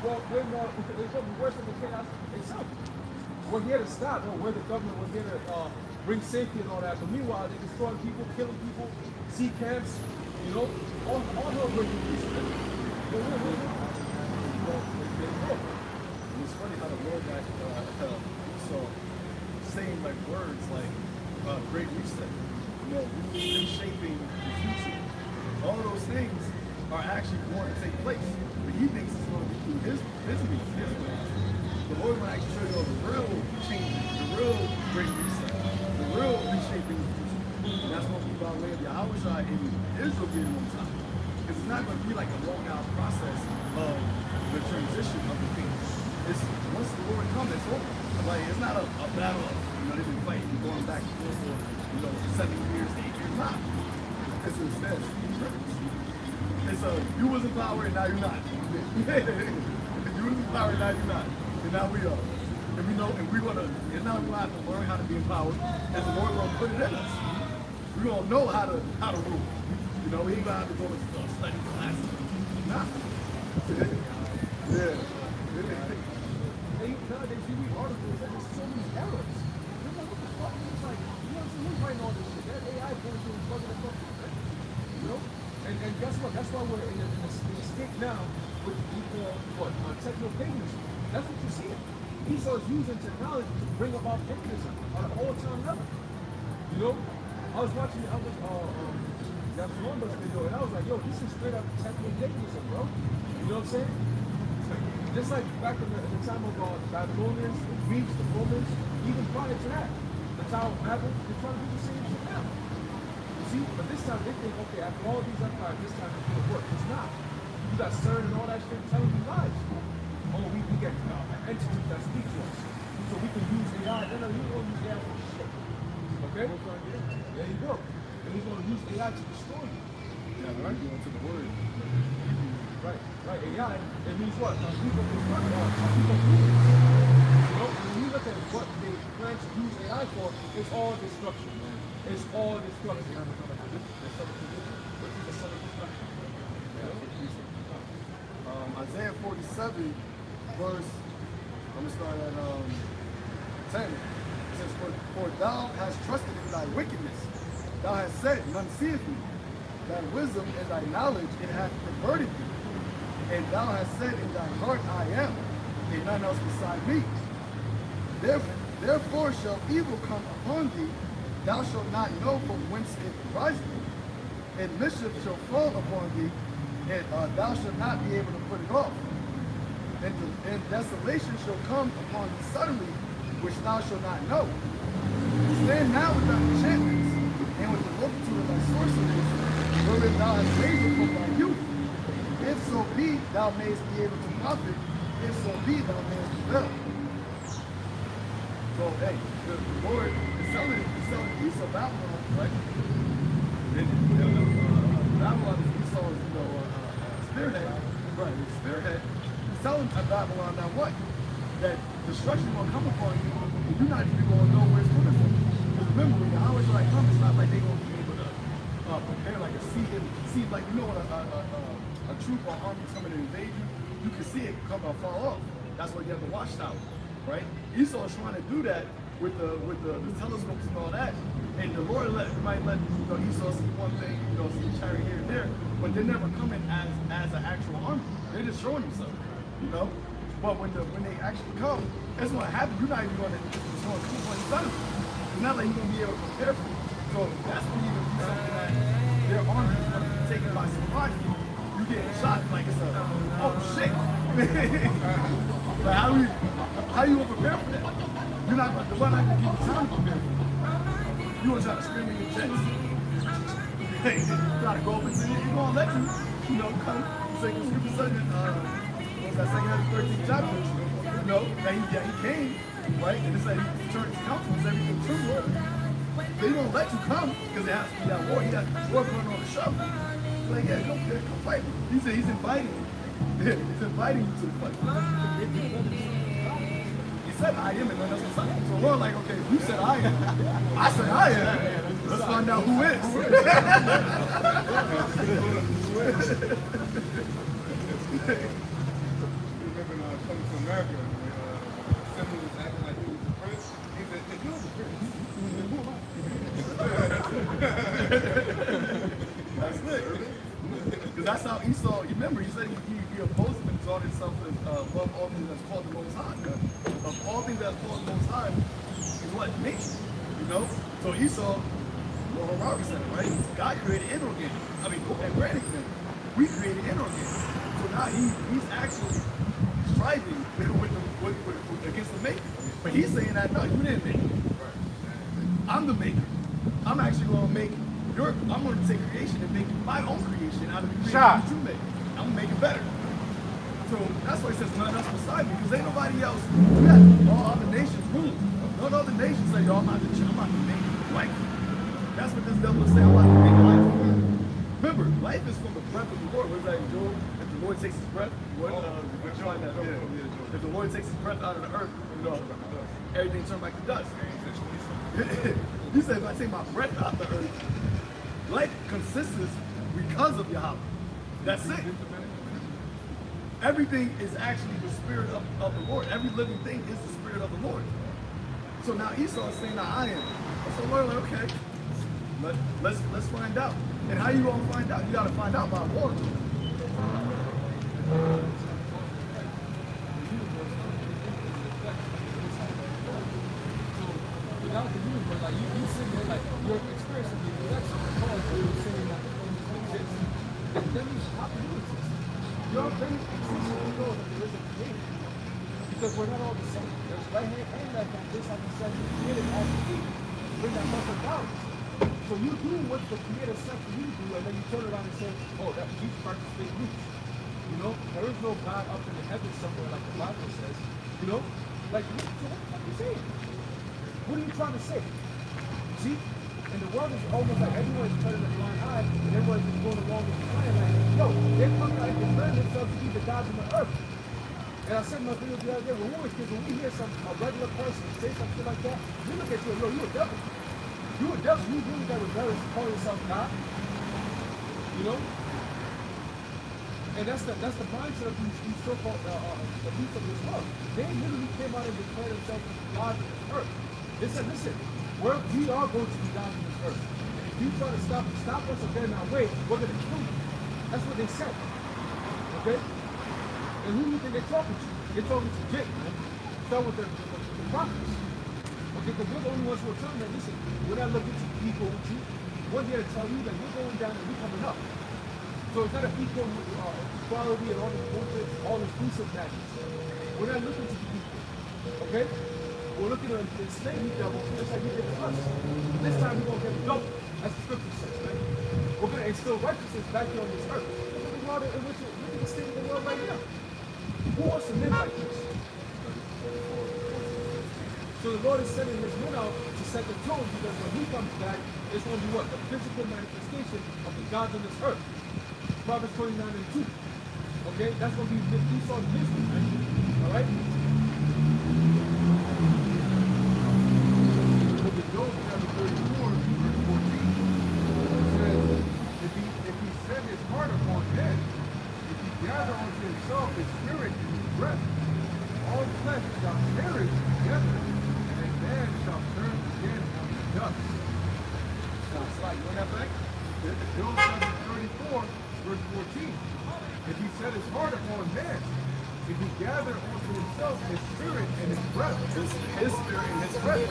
be worse than the chaos itself. We're here to stop, we're the government, we're here to bring safety and all that, but meanwhile, they're destroying people, killing people, sea camps, you know, all hell breaking loose. It's funny how the Lord got so saying like words like great reset, you know, reshaping the future. All those things are actually going to take place, but he thinks it's going to be through his means, his ways. The Lord will actually show you all the real changes, the real great reset, the real reshaping the future. And that's going to be by way of Yahweh and Israel being on top. Because it's not going to be like a long out process of the transition of the things. It's once the Lord comes, it's over. Like it's not a battle of, you know, they've been fighting going back and forth for, you know, 7 years, 8 years, not. It's instead, it's you was in power and now you're not. You was in power and now you're not. And now we are. And we know, and we're gonna, and now we have to learn how to be empowered, and the Lord will put it in us. We're gonna know how to rule. You know, we ain't gonna have to go to study classes. Nah. Yeah. Nowadays you read articles and there's so many errors. You're like, what the fuck? It's like, you know, who's writing all this shit? That AI going through and fucking the fucking, right? You know? And guess what? That's why we're in a state now with techno-paganism. That's what you're seeing. Esau's using technology to bring about paganism on an all-time level. You know? I was watching that Columbus video and I was like, yo, this is straight up techno-paganism, bro. You know what I'm saying? Just like back in the time of the Babylonians, the Greeks, the Romans, even prior to that, the Tower of Babel, they're trying to do the same shit now. You see? But this time they think, okay, after all these empires, this time it's going to work. It's not. You got CERN and all that shit telling you lies. Oh, we get entities that speak to us. So we can use AI. No, you don't use AI for shit. Okay? There you go. And he's going to use AI to destroy you. Yeah, right? Going to the word. Right. AI, it means what? People construct people humans. You know, when you look at what they plan to use AI for, it's all destruction, man. It's all destruction. Isaiah 47, verse, I'm going to start at 10. It says, For thou hast trusted in thy wickedness. Thou hast said, none seeth me. Thy wisdom and thy knowledge, it hath perverted thee. And thou hast said in thy heart, I am, and none else beside me. Therefore shall evil come upon thee, thou shalt not know from whence it riseth, and mischief shall fall upon thee, and thou shalt not be able to put it off. And desolation shall come upon thee suddenly, which thou shalt not know. Stand now with thy enchantments, and with the multitude of thy sorceries, wherein thou hast labored from thy youth. If so be thou mayest be able to profit, if so be thou mayest rebel. So, hey, the Lord is selling Esau Babylon, right? And Babylon is Esau's, spearhead. Right, spearhead. He's telling Babylon that what? That destruction will come upon you, and you're not even going to know where it's coming from. Because remember, when the hours like come, it's not like they're going to be able to prepare like a see like you know when a troop or army is coming to invade you, you can see it come fall off. That's why you have the watchtower, right? Esau is trying to do that with the telescopes and all that, and the Lord might let Esau see one thing, see a chariot here and there, but they're never coming as an actual army. They're just showing themselves, But when they actually come, that's what happens. You're not even going to it's going to come on suddenly. It's not like you're going to be able to prepare for it. So that's when you can do something that their army is going to be taken by surprise. You get shot like it's a shit. Like how you gonna prepare for that? You're not going to give you time to prepare for it. You want to try to scream in your chest. Hey, you gotta go up and say, you're gonna let you, come. Say the scripture said in that second half of the 13th chapter, that he came, right? And it said he turned his countenance, everything true. They don't let you come because it has to be that war. He has war going on the show. Like, yeah, come fight. He said he's inviting you. He's inviting you to the fight. He said I am, and that's what's up. So we're like, okay, you said I am. I said I am. Let's find out who is. Coming to America, Senator was acting like he was the prince. He said, "If you're the prince, who am I?" That's it. Because that's how Esau, you remember, he said he opposed him and exalted himself above all things that's called the Most High. Of all things that's called the Most High is what? Nature. So Esau, well, Robert said it, right? God created inorganic. And granted, we created inorganic. So now he's actually striving against the maker. But he's saying that, no, you didn't make it. I'm the maker. I'm actually going to make I'm going to take creation and make my own creation out of the creation that you make. I'm going to make it better. So that's why he says none else beside me, because ain't nobody else. We got all other nations ruling. None other nations say, yo, I'm not the make life. That's what this devil is saying. I'm not going to make life. Remember, life is from the breath of the Lord. What is that in Job? If the Lord takes his breath, if the Lord takes his breath out of the earth, everything turns back to dust. He said, if I take my breath out of the earth, life consists because of Yahweh. That's it. Everything is actually the spirit of the Lord. Every living thing is the spirit of the Lord. So now Esau is saying that I am. So Lord, like, okay, let's find out. And how you gonna find out? You gotta find out by war. Without the universe, like you sitting there, like you're experiencing the election because you're saying that the thing exists. And then how can you exist? Your thing exists when you know that there is a creator. Because we're not all the same. There's right hand and left hand, just like he said, you created as a creator. Bring that muscle balance. So you do what the creator said for you to do, and then you turn around and say, oh, that each participate in each. There is no God up in the heavens somewhere like the Bible says. Like, so what the fuck are you saying? What are you trying to say? See? And the world is almost like everyone's turning a blind eye, and everyone's just going along with the plan. Like, yo, they're coming out and declaring themselves to be the gods of the earth. And I said in my video the other day, when we hear a regular person say something like that, we look at you and you a devil. You a devil. You really got rebellious, call yourself God. And that's the mindset of these so-called the beasts of this world. They literally came out and declared themselves gods of the earth. They said, listen, we are going to be gods of this earth. And if you try to stop us or get in our way, we're going to kill you. That's what they said. Okay? And who do you think they're talking to? They're talking to Jake, man. Start with the prophets. Because we're the only ones who are telling them, listen, we're not looking to be equal with you. We're here to tell you that you're going down and we're coming up. So it's not an equal equality and all this bullshit, all inclusive madness. We're not looking to be equal. Okay? We're looking to enslave you devil just like you did to us. This time we're going to get double, as the scripture says, right? We're going to instill righteousness back here on this earth. Look at the world in which look at the state of the world right now. Who wants to live like this? So the Lord is sending his men out to set the tone, because when he comes back, it's going to be what? The physical manifestation of the gods on this earth. Proverbs 29 and 2. Okay? That's going to be Esau's wisdom, right? All right? Look at Job chapter 34, verse 14. It says, if he set his heart upon men, if he gather unto himself his spirit and his breath, all flesh shall perish together, and a man shall turn again unto dust. So it's like, you know that fact? Job chapter 34, verse 14. If he set his heart upon man, if he gather unto himself his spirit and his breath, His spirit and his breath.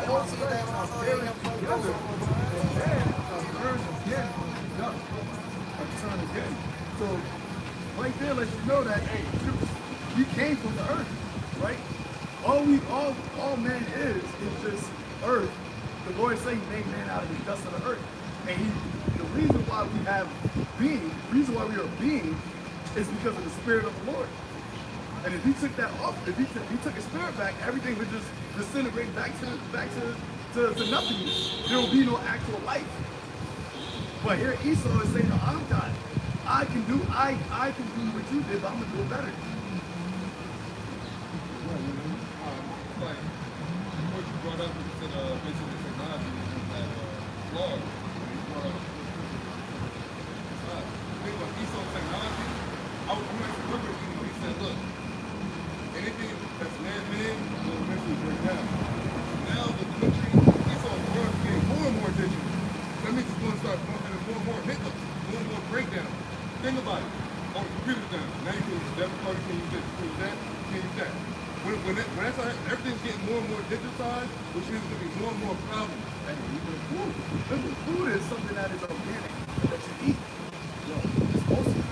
all flesh shall perish together, and man shall turn again unto dust. Turn again. So right there lets you know that, hey, we came from the earth, right? All man is just earth. The Lord said he made man out of the dust of the earth. And the reason why we have being, the reason why we are being, is because of the spirit of the Lord. And if he took that off, if he took his spirit back, everything would just disintegrate back to nothingness. There will be no actual life. But here Esau is saying, no, I'm God. I can do what you did, but I'm gonna do it better. Like what you brought up when you said mentioned the technology that flawed. When you brought up think about Esau's technology. I'm actually looking at him when he said, look, anything that's man-made will eventually break down. Now the country, Esau's world is getting more and more digital. That means it's going to start more and more hiccups, more and more breakdowns. Think about it. On the computer's down. Now you can use debit card, you can use this, you can use that, you can use that. When that's all, everything's getting more and more digitized, which means there's going to be more and more problems. And even food. Remember, food is something that is organic, that you eat. It's mostly,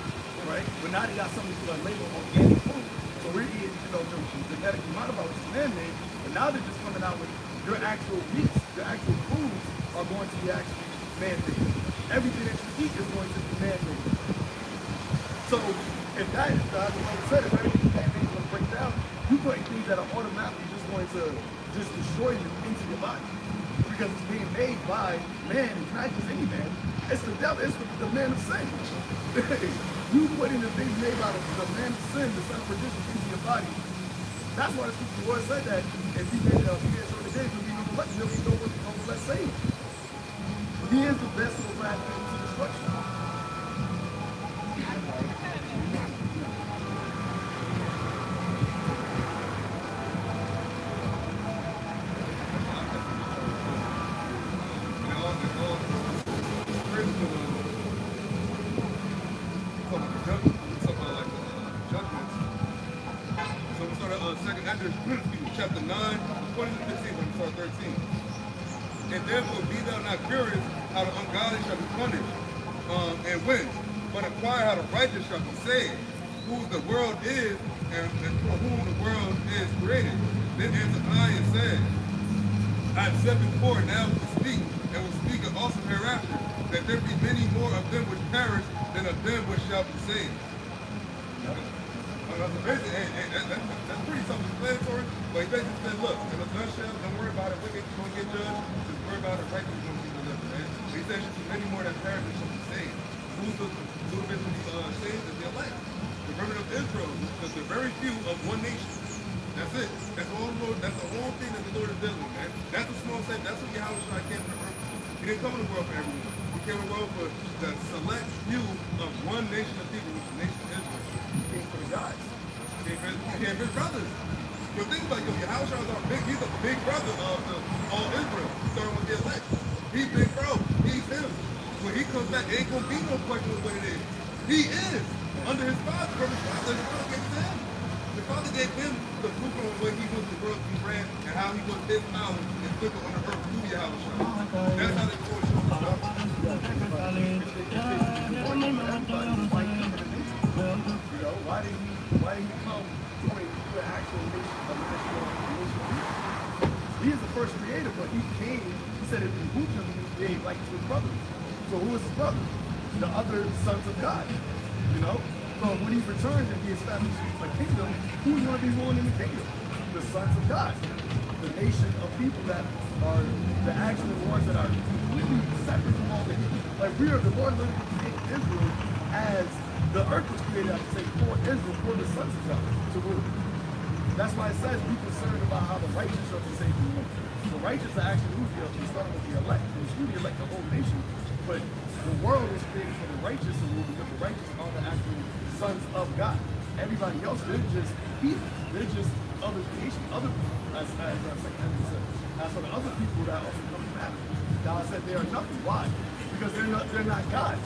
right? But now they got something to label organic food. So we're eating, genetically modified, which is man-made, but now they're just coming out with your actual meats, your actual foods are going to be actually man-made. Everything that you eat is going to be man-made. So if that is, like I said, if everything man-made is going to break down, you putting things that are automatically just going to just destroy you into your body. Because it's being made by man, it's not just any man. It's the devil, it's the man of sin. You putting the things made by the man of sin, the son of perdition, into your body. That's why the Lord said that if he made a so the day, there'll be no election, there'll be no less saved. He is the best of the last to destruction. Chapter 9, 20 to 15, when we start 13. And therefore be thou not curious how the ungodly shall be punished, and when, but inquire how the righteous shall be saved, whose the world is, and for whom the world is created. Then answered I and said, I have said before, now to speak, and will speak also hereafter, that there be many more of them which perish than of them which shall be saved. That's pretty self-explanatory, but he basically said, look, in a nutshell, don't worry about it, wicked, you're going to get judged, just worry about it, righteous, you're going to be delivered, man. He said, there should be many more that perish than shall be saved. Who's the saved is the elect, the remnant of Israel, because the very few of one nation. That's it. That's all the Lord, that's the whole thing that the Lord is dealing with, man. That's a small set, that's what Yahweh came to the earth. He didn't come in the world for everyone. He came in the world for the select few of one nation of people, which is the nation of Israel. He came for the guys. He came for his brothers. But think about it, Yahweh is our big, he's a big brother of all Israel, starting with the elect. He's big bro. He's him. When he comes back, it ain't gonna be no question of what it is. He is under his father, from his father gave it to him. The Father gave him the blueprint on what he wants the world to be ran and how he wants his power and put on the earth through Yahweh. That's how the Lord shows up. Why did he come to an actual nation of the nation? He is the first creator, but he came, he said it behooved him to create like his brother. So who is his brother? The other sons of God. So when he returns and he establishes a kingdom, who's going to be ruling in the kingdom? The sons of God. The nation of people that are the actual ones that are completely separate from all the people. Like we are, the Lord literally created Israel as the earth was created, I should say, for Israel, for the sons of God to rule. That's why it says, be concerned about how the righteous shall be saved from you. The righteous are actually who's the starting with the elect. It's you the elect the whole nation. But the world was created for the righteous to rule because the righteous are the actual sons of God. Everybody else, they're just heathens. They're just other creation, other people, as said. As for the other people that also come from Adam, God said they are nothing. Why? Because they're not gods.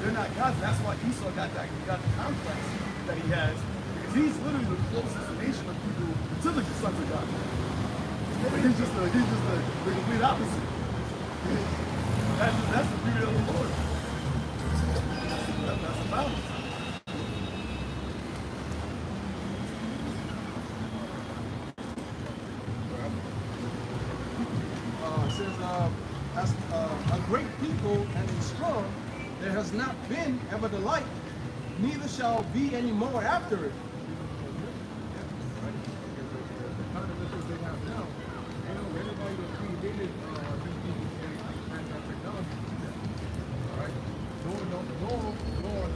They're not gods. That's why Esau got the complex that he has. Because he's literally the closest nation of people to the sons of God. He's just the complete opposite. That's the beauty of the Lord. That's the balance. It says, as a great people and strong, there has not been ever the like, neither shall be any more after it. The kind of issues they have now, everybody that created technology. All right? Nor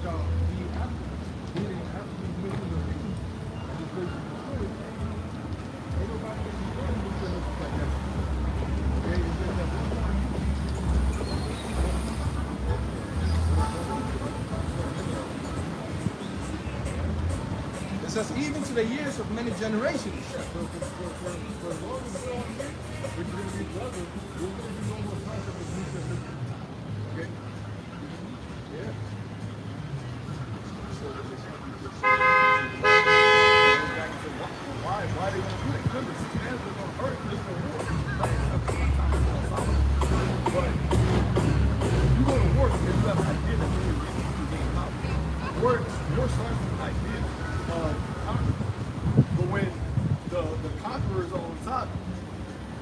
shall be after it. Meaning, after we made the thing, and the place is destroyed, ain't nobody that can run with them like that. Okay? It's like that one time. It says, even to the years of many generations. Yeah, so for as long as we're on here, we're going to be brothers, we'll be no more concept of New Testament. Okay? Yeah. Why they want to do it? Because the six hands was on earth, there's no war. But you go to war because you have an idea that you're going to gain power. War starts with an idea of conquering. But when the conquerors are on top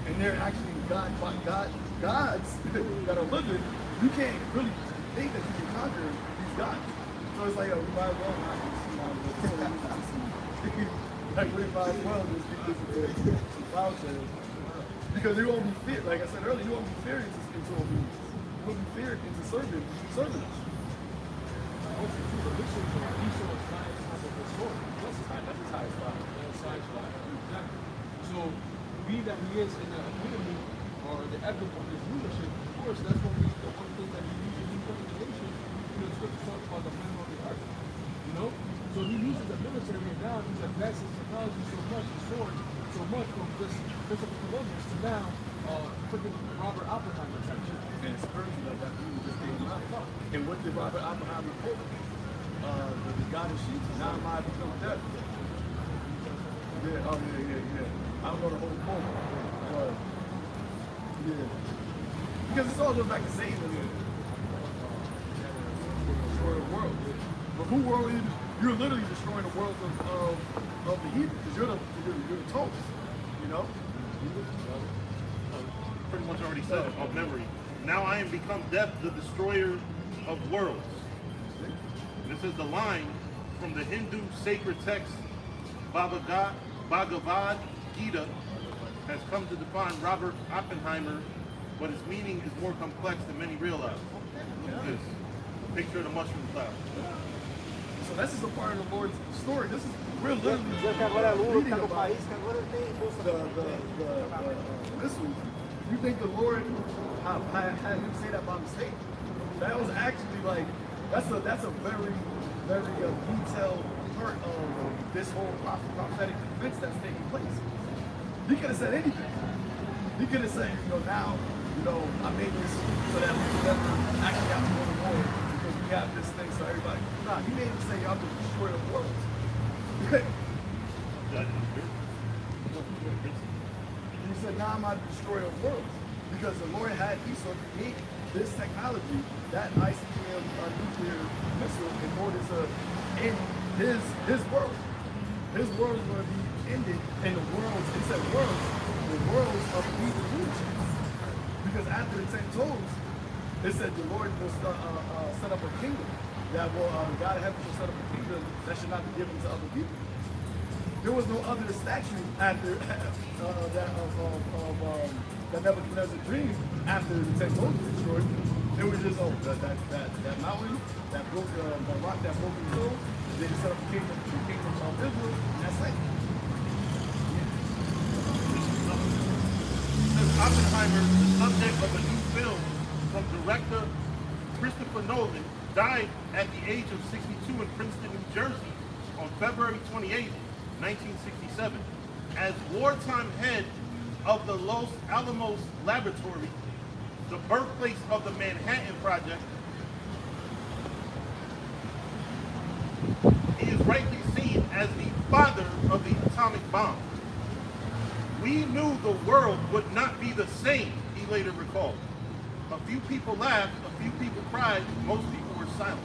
and they're actually gods that are living, you can't really think that you can conquer these gods. So it's like, we might as well not just like we might as well just get this into some cloud channels. Because they won't be feared, like I said earlier, you won't be feared into obedience. You won't be feared into serving. Also, too, the mission for Esau is not as top of his sword. That's his highest spot. That's his highest spot. Exactly. So, we that he is in the academy or the echo of his leadership, of course, that's what the one thing that he usually put in the nation. The scripture talks about the man on the earth. So he uses the military, and now he's advancing technology so much, the swords so much from this Christopher Columbus to now freaking Robert Oppenheimer type shit. And it's perfect like that. You just came out. And what did Robert Oppenheimer quote? The God of sheep, now I become death. Yeah. I don't know the whole quote. Yeah. Because it's all goes back to Satan. Destroy the world. But who are you? You're literally destroying the world of the heathen because you're the toast. Pretty much already said it off memory. Now I am become death, the destroyer of worlds. This is the line from the Hindu sacred text Bhagavad Gita has come to define Robert Oppenheimer, but its meaning is more complex than many realize. Look at this. Picture of the mushroom cloud. So this is a part of the Lord's story. We're literally reading about this one. You think the Lord had him say that by mistake? That was actually that's a very, very detailed part of this whole prophetic events that's taking place. He could have said anything. He could have said, now, I made this so that we would never actually have to go to war because we have this thing so everybody. Nah, he made him say, I'm going to destroy the world. He said, now I'm not the destroyer of worlds. Because the Lord had Esau create this technology, that ICBM nuclear missile, in order to end his world. His world is going to be ended in the worlds, it said worlds, the worlds of evil leadership. Because after the 10 toes, it said the Lord will set up a kingdom that will, God of heaven will set up a kingdom that should not be given to other people. There was no other statue after that Nebuchadnezzar dreamed after the 10 toes were destroyed. It was just, that mountain, that broke, the rock that broke the soul. They set up a kingdom of Israel, and that's it. Oppenheimer, the subject of a new film from director Christopher Nolan, died at the age of 62 in Princeton, New Jersey on February 28, 1967. As wartime head of the Los Alamos Laboratory, the birthplace of the Manhattan Project, he is rightly seen as the father of the atomic bomb. We knew the world would not be the same, he later recalled. A few people laughed, a few people cried, most people were silent.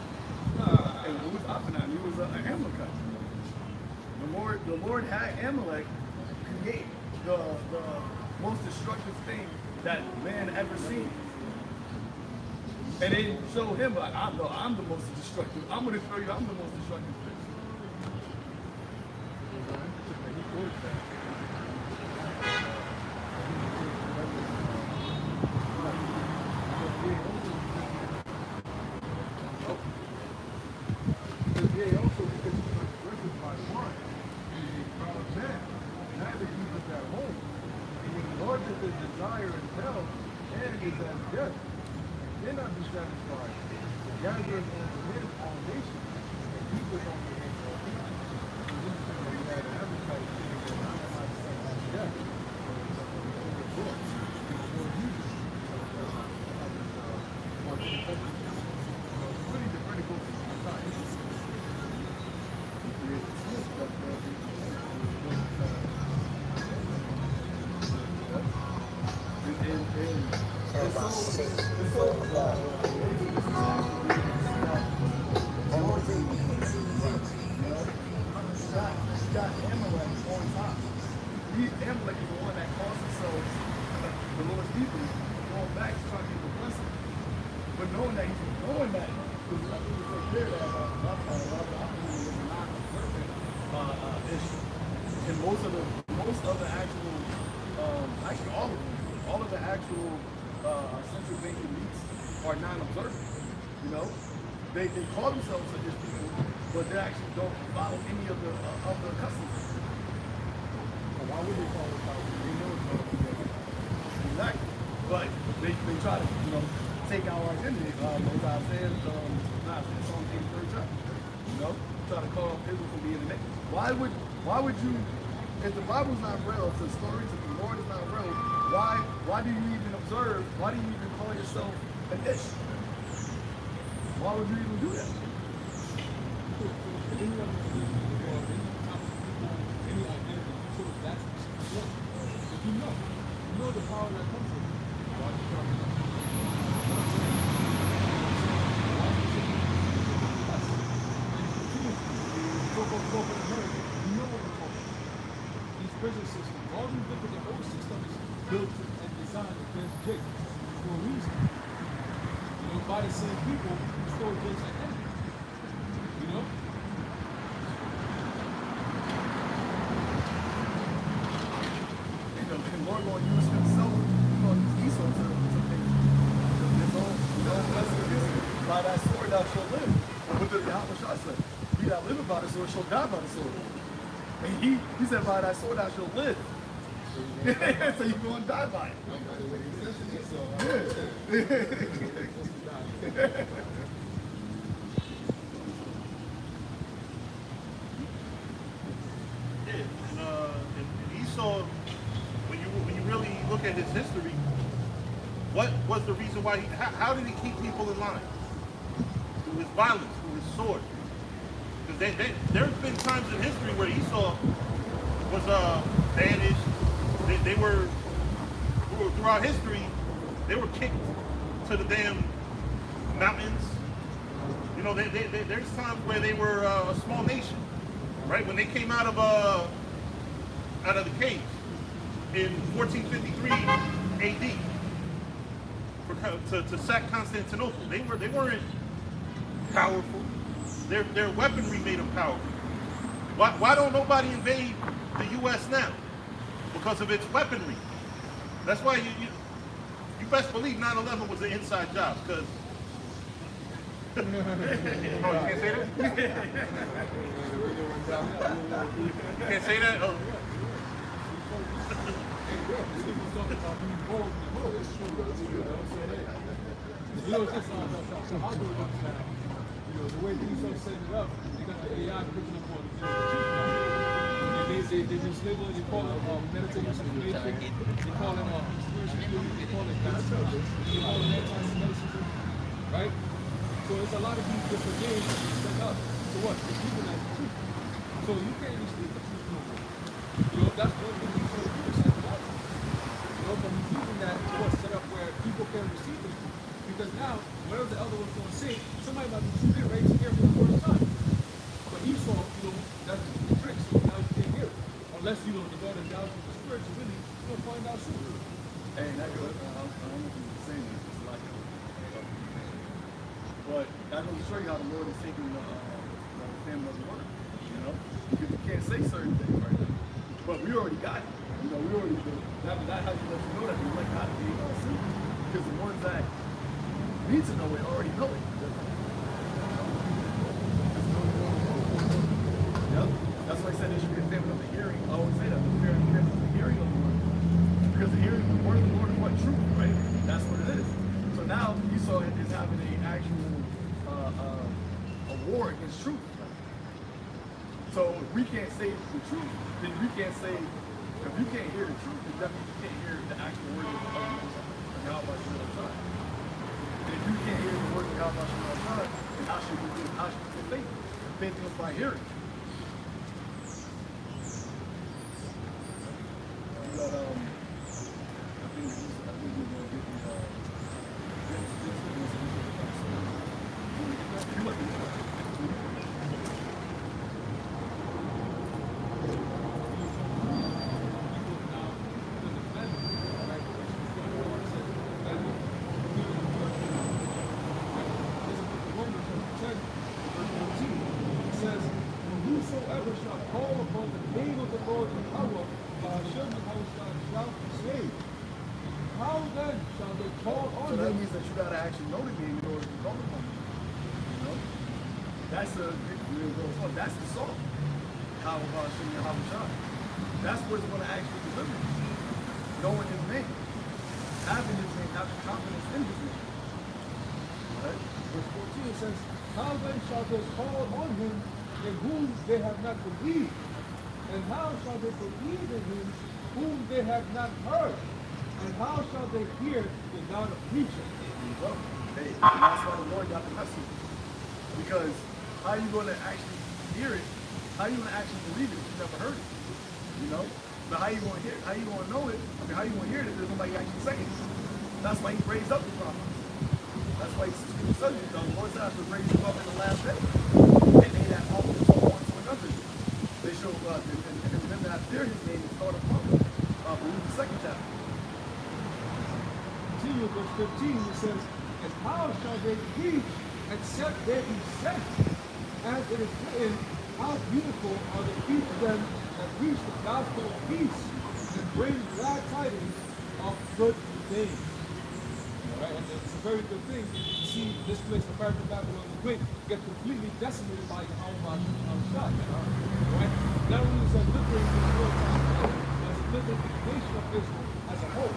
And who was Oppenheimer? He was an Amalekite. The Lord had Amalek create the most destructive thing that man ever seen. And they show him, like, I'm the most destructive. I'm going to show you I'm the most destructive thing. Amalek is the one that calls themselves the Lord's people, going back to trying to get the blessing. But knowing that because I think it's so clear that opportunity is not a perfect issue. And most of the actual, actually all of the actual central bank elites are non-observant. You know, they call themselves such people, but they actually don't follow any of the customs. Why would they call it power? They know it's not exactly. But they try to, take our identity. As Isaiah, Psalm 83rd chapter. Try to call Israel from being a nation. Why would you, if the Bible's not real, if the stories of the Lord is not real, why do you even observe? Why do you even call yourself an ish? Why would you even do that? You know the power that comes with it. Why are you talking about it? You know what we're talking about. These prison systems, all these different, the whole system is built and designed against Jake for a reason. By the same people who stole Jake's identity. You know? And Lord will use himself, use Esau to make his own blessing of Israel. By that sword thou shalt live. And what did Yahweh Shah say? He that liveth by the sword shall die by the sword. And he said, by that sword thou shalt live. So you're going to die by it. And Esau, when you really look at his history, what was the reason why how did he keep people in line? Through his violence, through his sword. Because there's been times in history where Esau was banished. They were throughout history, they were kicked to the damn mountains. You know, there's times where they were a small nation, right? When they came out of the cave in 1453 AD to sack Constantinople, they weren't powerful. Their weaponry made them powerful. Why don't nobody invade the U.S. now? Because of its weaponry. That's why you best believe 9/11 was an inside job. Because oh, you can't say that? You can't say that? Oh. The way things are set it up, they got the AI picking up on the and they just label it, they call it meditative simulation, they call it spiritual, they call it gospel, they call it anti-Semitism, right? So it's a lot of these different games set up to what? To people that truth. So you can't even speak the truth no more. You know, that's one thing you sort of set it up. You know, but he's using that to what? Set up where people can receive the truth. Because now, whatever the elder was going to say, somebody might be too good ready to hear for the first time. But Esau, you know, that's the trick, so now you can't hear it. Unless, you know, the God is out with the spirit, so really, you're going to find out soon. Hey, that goes, I don't know if you were saying this, it's like, but that goes to show you how the Lord is taking the family of the word, you know? Because you can't say certain things right now. But we already got it. You know, we already do. That has to let you know that we like God to be because the ones that need to know it already know it. Yep. That's why I said there should be a family of the hearing. I always say that, the family of the hearing of the word. Because the hearing of the word of the Lord is what? Truth, right? That's what it is. So now Esau is having an actual a war against truth. So if we can't say the truth, then we can't say, if you can't hear the truth, then that means you can't hear the actual word of Yahweh Shemel Shai. And if you can't hear the word of Yahweh Shemel Shai, then how should we do it? How should we get faith? Faith comes by hearing. But I think we're going to get the whosoever shall call upon the name of the Lord Yahweh, Hashem shall be saved. How then shall they call on So that him? means that you gotta actually know the game in order to call upon it. You know? That's that's the song. How Hashem Yahweh. That's what's gonna actually deliver you. Knowing his name. Having his name, having confidence in his name. Right? Verse 14 says, how then shall they call on him in whom they have not believed? And how shall they believe in him whom they have not heard? And how shall they hear without a preacher? Well, hey, and that's why the Lord got the message. Because how are you going to actually hear it? How are you going to actually believe it if you never heard it? You know? But how you going to hear it? How you going to know it? I mean, how you going to hear it if there's nobody actually saying it? That's why he raised up the prophets. That's why he said the Lord said to raise them up in the last day. And they that often talk one to another. They show, and them that fear his name is called upon them. Believe the second chapter. Continue verse 15, it says, and how shall they preach except they be sent? As it is written, how beautiful are the feet of them that preach the gospel of peace and bring glad tidings of good things. All right, and it's a very good thing to see this place, the Pharaoh of Babylon the Great, get completely decimated by the Yahweh Shai. Right? Not only is that liberating the world, but it's liberating the nation of Israel as a whole.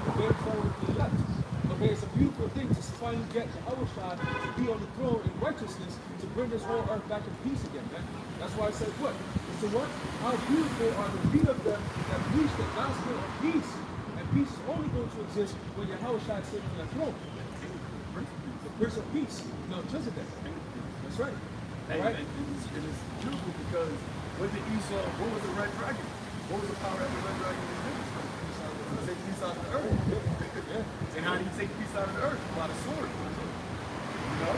Okay, starting with the elect. Okay, it's a beautiful thing to finally get the Yahweh to be on the throne in righteousness to bring this whole earth back in peace again, man. That's why I said what? It's a what? How beautiful are the feet of them that preach the gospel of peace. And peace is only going to exist when Yahweh is sitting on that throne. The Prince of Peace, Melchizedek. That's right. Hey, Right? and it's beautiful because what did Esau, what was the red dragon? What was the power that the red dragon was given? To take peace out of the earth. And how did he take peace out of the earth? By the sword. You know?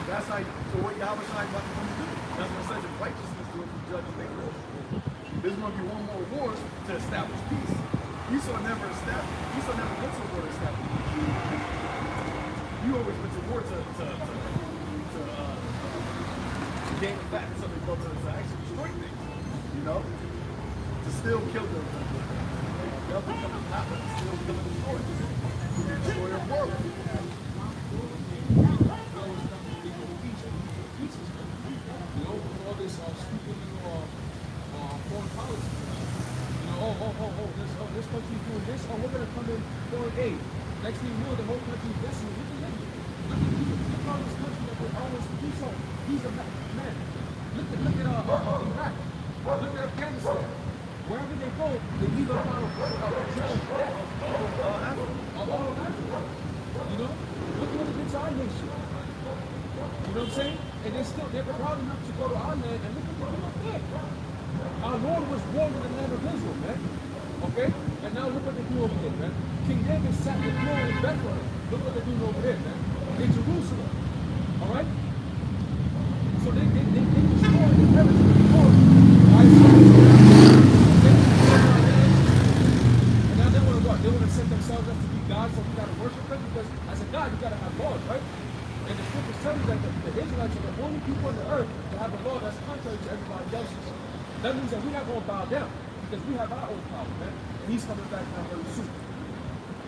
That's how, so what Yahweh Shai about to come to do. That's what such righteousness do if you judge and make war. There's going to be one more war to establish peace. Esau never went to war to establish peace. You always went to war to gain the fact that something goes to actually destroy things. You know? To still kill them. The other comes not to still kill and destroy. To destroy your world. You know, with all this stupid foreign policy. You know, this country's doing this, we're going to come in foreign aid. Next thing you know, the whole country's desolate. Look at this country that we're always peace on. He's a man. Look at Iraq. Look at Afghanistan. Wherever they go, they either find a drone all of Africa. You know? Look what it did to our nation. You know what I'm saying? And they're proud enough to go to our land and look at what they're doing there. Our Lord was born in the land of Israel, man. Okay? And now look what they do over there, man. King David sat the throne in Bethlehem. Look what they're doing over there, man. In Jerusalem. Alright? So they destroyed the pillars of the Lord. Right? And now they want to what? They want to set themselves up to be gods, so we got to worship them because as a God, you got to have laws, right? And the scriptures tell you that the Israelites are the only people on the earth to have a law that's contrary to everybody else's. That means that we're not going to bow down because we have our own power, man. And he's coming back now very soon.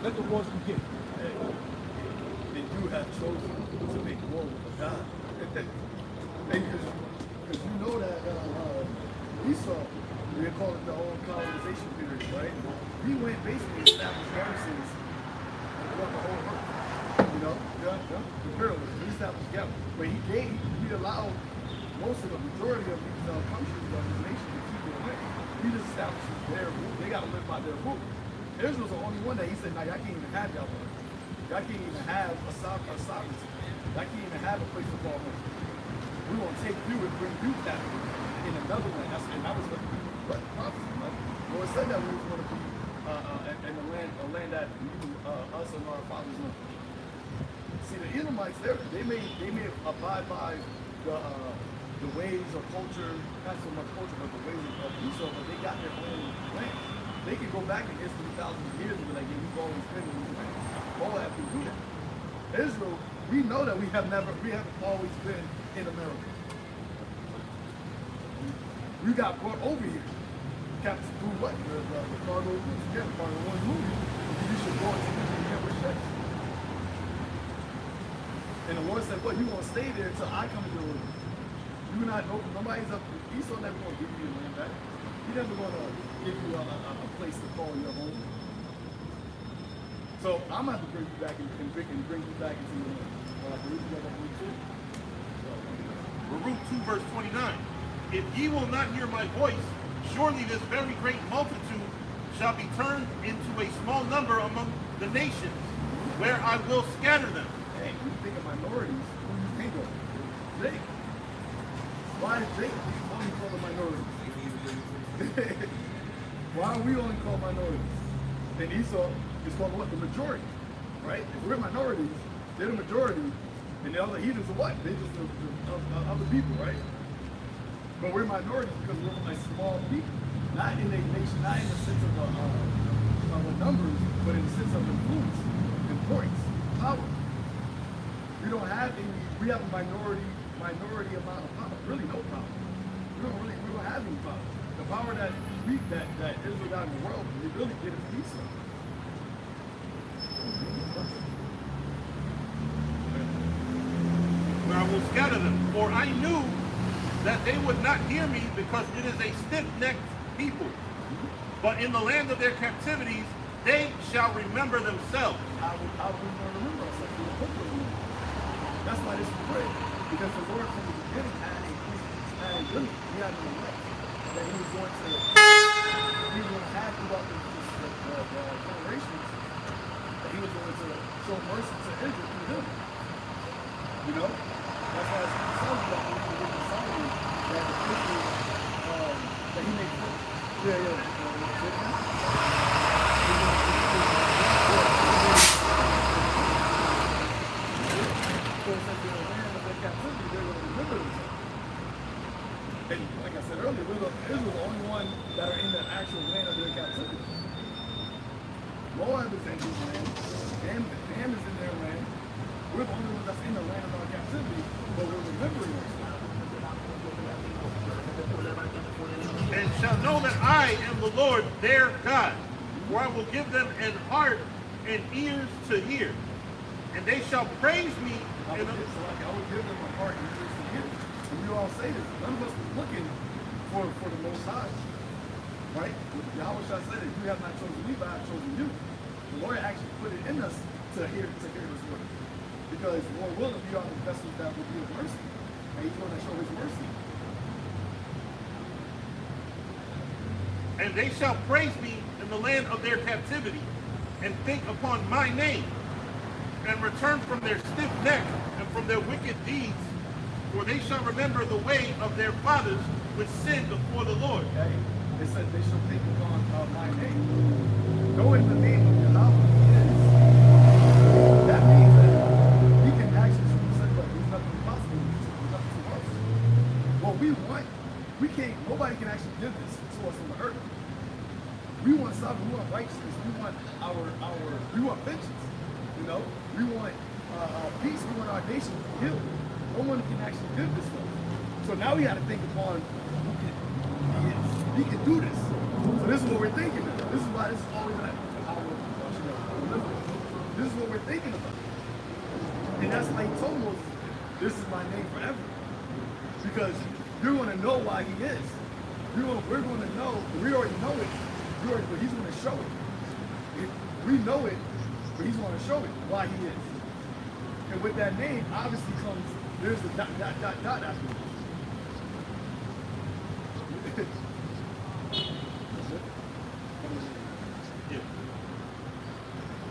Let the wars begin. Hey, and you have chosen to make war with a God. Because you know that Esau, we call it the whole colonization period, right? He went basically established garrisons throughout the whole earth. You know, imperialism. He established garrisons. But he allowed most of the majority of these countries of this nation to keep their land. He just established their rule. They got to live by their rule. Israel's the only one that he said, "Now y'all can't even have y'all land. Y'all can't even have a sovereignty. Y'all can't even have a place to call home. We're going to take you and bring you captive in another land." That was the prophecy. Right? Lord said that we was going to be in a land that even us and our fathers know. See, the Edomites, they may abide by the ways of culture, not so much culture, but the ways of Esau, but they got their own land. They can go back in history thousands of years and be like, yeah, we've always been in this land. All have to do that. Israel, we know that we haven't always been in America. We got brought over here. Captain through what? The cargo routes. Yeah, the cargo one movie. You should go into Egypt and get with ships. And the Lord said, "What? You gonna stay there until I come to deal with you? You not open. Nobody's up. Esau never gonna give you your land back. He never gonna give you a place to call your home. So I'm gonna have to bring you back and bring you back into your land. Baruch 2 verse 29. If ye will not hear my voice, surely this very great multitude shall be turned into a small number among the nations, where I will scatter them. Hey, when you think of minorities, who do you think of? Jake. Why is Jake only called a minority? Why are we only called minorities? And Esau is called what? The majority, right? If we're minorities, they're the majority, and the other heathens are what? They're just the other people, right? But we're minorities because we're like small people, not in a nation, not in the sense of the numbers, but in the sense of influence, importance, power. We don't have any. We have a minority amount of power. Really, no power. We don't have any power. The power that Israel got in the world, they really get it from Esau. Where I will scatter them. For I knew that they would not hear me, because it is a stiff-necked people. But in the land of their captivities, they shall remember themselves. How we going to remember ourselves? That's why this is great. Because the Lord from the beginning had a limit. He had no limit. That he was going to have throughout the generations, that he was going to show mercy to Israel through him. You know? That's why it's telling you that And like I said earlier, Israel the only one that are in the actual land of their captivity. Moab is in his land, Ham is in their land. We're the only ones that's in the land of our captivity, but we're remembering it. And shall know that I am the Lord their God, for I will give them an heart and ears to hear, and they shall praise me. I would give them a heart and ears to hear. And we all say this. None of us was looking for the Most High. Right? Yahweh Shah said, if you have not chosen me, but I have chosen you. The Lord actually put it in us to hear his word. Because Lord willing, we are the vessels that will be of mercy. And he's going to show his mercy. And they shall praise me in the land of their captivity, and think upon my name, and return from their stiff neck and from their wicked deeds. For they shall remember the way of their fathers which sinned before the Lord. Okay? It said they shall think upon my name. Knowing the name of Yahweh is, that means that he can actually say, look, there's nothing impossible, there's nothing too hard. What we want, nobody can actually give this to us on the earth. We want something, we want righteousness, we want we want vengeance, you know? We want peace, we want our nation healed. No one can actually give this stuff. So now we got to think upon he can do this. So this is what we're thinking of. This is why this is always like this is what we're thinking about. And that's why he told Moses, this is my name forever. Because you're going to know why he is. We're going to know, we already know it, but he's going to show it. We know it, but he's going to show it why he is. And with that name, obviously comes, there's the dot after it.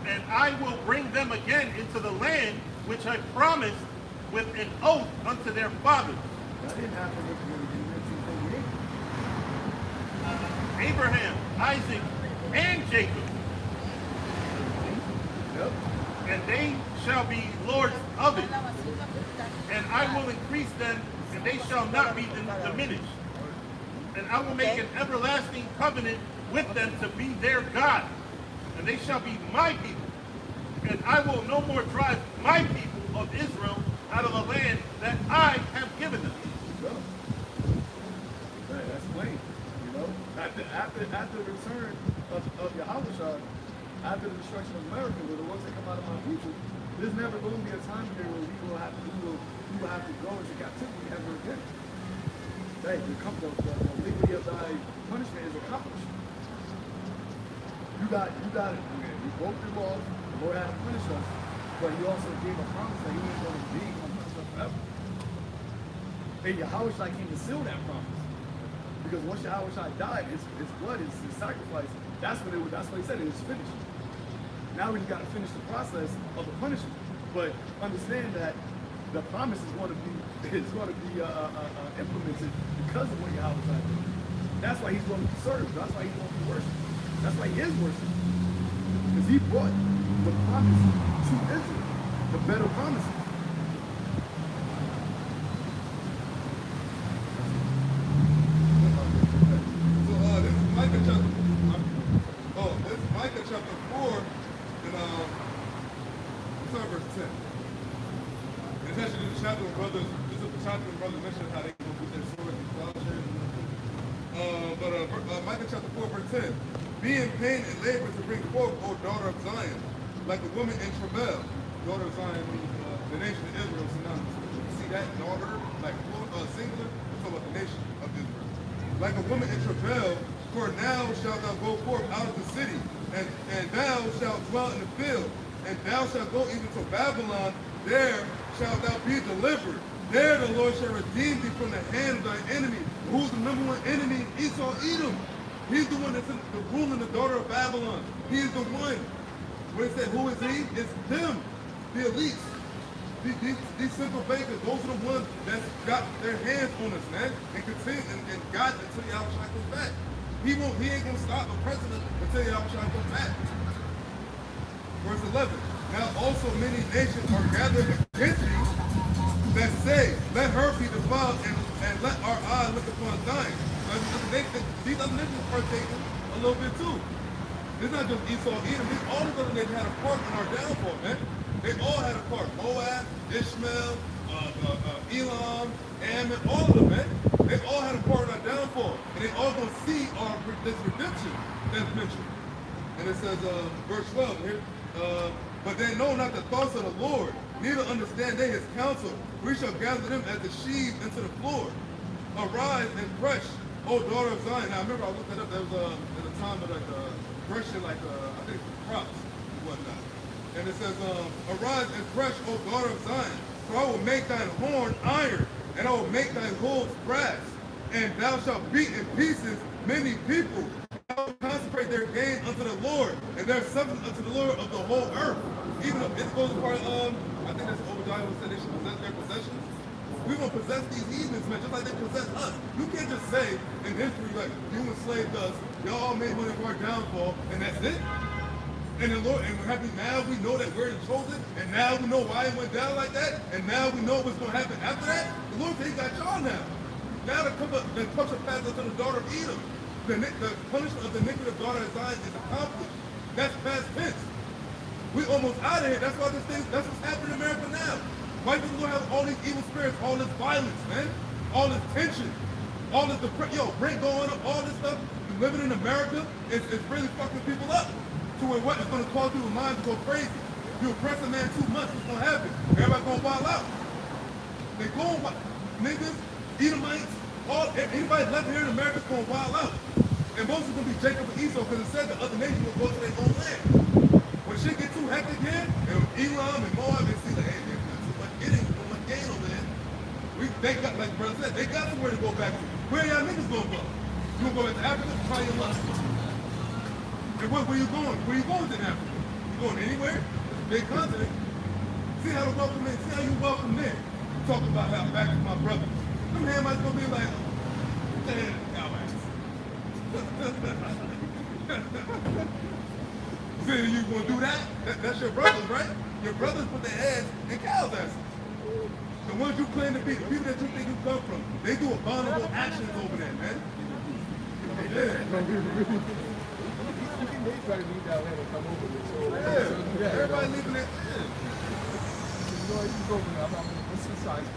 And I will bring them again into the land which I promised with an oath unto their fathers. That didn't happen in 1948. Abraham, Isaac, and Jacob. Yep. And they shall be lords of it. And I will increase them, and they shall not be diminished. And I will make an everlasting covenant with them to be their God. And they shall be my people. And I will no more drive my people of Israel out of the land that I have given them. That's plain. You know, after the return of Yahushua, after the destruction of America, where the ones that come out of my people, there's never going to be a time here where we will have to go into captivity ever again. Hey, the iniquity of thy punishment is accomplished. You got it. We broke the laws. The Lord had to punish us, but he also gave a promise that he ain't going to punish us forever. And Yahushua came to seal that promise. Because once Yahushua died, his blood, his sacrifice, that's what he said, it was finished. Now we got to finish the process of the punishment. But understand that the promise is going to be implemented because of what Yahushua did. That's why he's going to be served. That's why he's going to be worshipped. That's why he is worshipped. Because he brought the promise to Israel, the better promises. Micah chapter 4, and start verse 10. And it's actually the chapter when brothers, this is the chapter when brothers mention how they go with their swords and plowshares and Micah chapter 4, verse 10. Be in pain and labor to bring forth, O daughter of Zion, like a woman in travail. Daughter of Zion means the nation of Israel synonymous. You see that daughter, like singular, it's about the nation of Israel. Like a woman in travail, for now shalt thou go forth out of the city, and thou shalt dwell in the field, and thou shalt go even to Babylon, there shalt thou be delivered. There the Lord shall redeem thee from the hand of thy enemy. Who's the number one enemy? Esau, Edom. He's the one that's ruling the daughter of Babylon. He is the one. When it said, who is he? It's them, the elites. These simple bakers, those are the ones that got their hands on us, man, and continue and got until Yahushua comes back. He ain't gonna stop a president until y'all try to come back. Verse 11. Now also many nations are gathered against you that say, let her be defiled and let our eyes look upon thine. These other nations are taking a little bit too. It's not just Esau, Edom. All these other nations had a part in our downfall, man. They all had a part. Moab, Ishmael, Elam, Ammon, all of them, man. They all had a part in our downfall. And they all gonna see this redemption that's mentioned. And it says, verse 12 here, but they know not the thoughts of the Lord, neither understand they his counsel. We shall gather them as the sheaves into the floor. Arise and thresh, O daughter of Zion. Now I remember I looked that up. There was at the time of like threshing, like I think crops and whatnot. And it says, arise and thresh, O daughter of Zion. For I will make thine horn iron, and I will make thine hooves brass, and thou shalt beat in pieces many people. Thou shalt consecrate their gain unto the Lord, and their substance unto the Lord of the whole earth. Even if it goes as part of, I think that's Obadiah said they should possess their possessions. We're going to possess these heathens, man, just like they possess us. You can't just say in history, like, you enslaved us, y'all made money for our downfall, and that's it. And the Lord, and we're happy now we know that we're the chosen, and now we know why it went down like that, and now we know what's going to happen after that. The Lord said he got y'all now. Now the cup shall pass unto the daughter of Edom. The punishment of the iniquity of daughter of Zion is accomplished. That's past tense. We almost out of here. That's why that's what's happening in America now. Why people gonna have all these evil spirits, all this violence, man, all this tension, all this rent going up, all this stuff. Living in America is really fucking people up. To where what is going to cause people's minds to go crazy. You oppress a man too much, what's going to happen? Everybody going to wild out. They going niggas, Edomites, anybody left here in America is going to wild out. And most of them be Jacob and Esau because it said the other nations will go to their own land. When shit get too hectic here, and Elam and Moab, they see like, hey, there's too much gain over there. They got, like brother said, they got somewhere to go back to. Where y'all niggas going to go? You going to go back to Africa? Try your luck. And where you going? Where you going to Africa? You going anywhere? It's a big continent. See how the welcome in, see how you welcome there. Talking about how back to my brothers. Them Hamites gonna be like, damn, y'all ass. See, you gonna do that? That's your brothers, right? Your brothers put their heads in cows' asses. The ones you claim to be, the people that you think you come from, they do abominable actions over there, man. Yeah. They try to leave that land and come over here. So, Yeah, so do that, everybody you know? leaving it. You know, you go over there. I'm not going to exercise.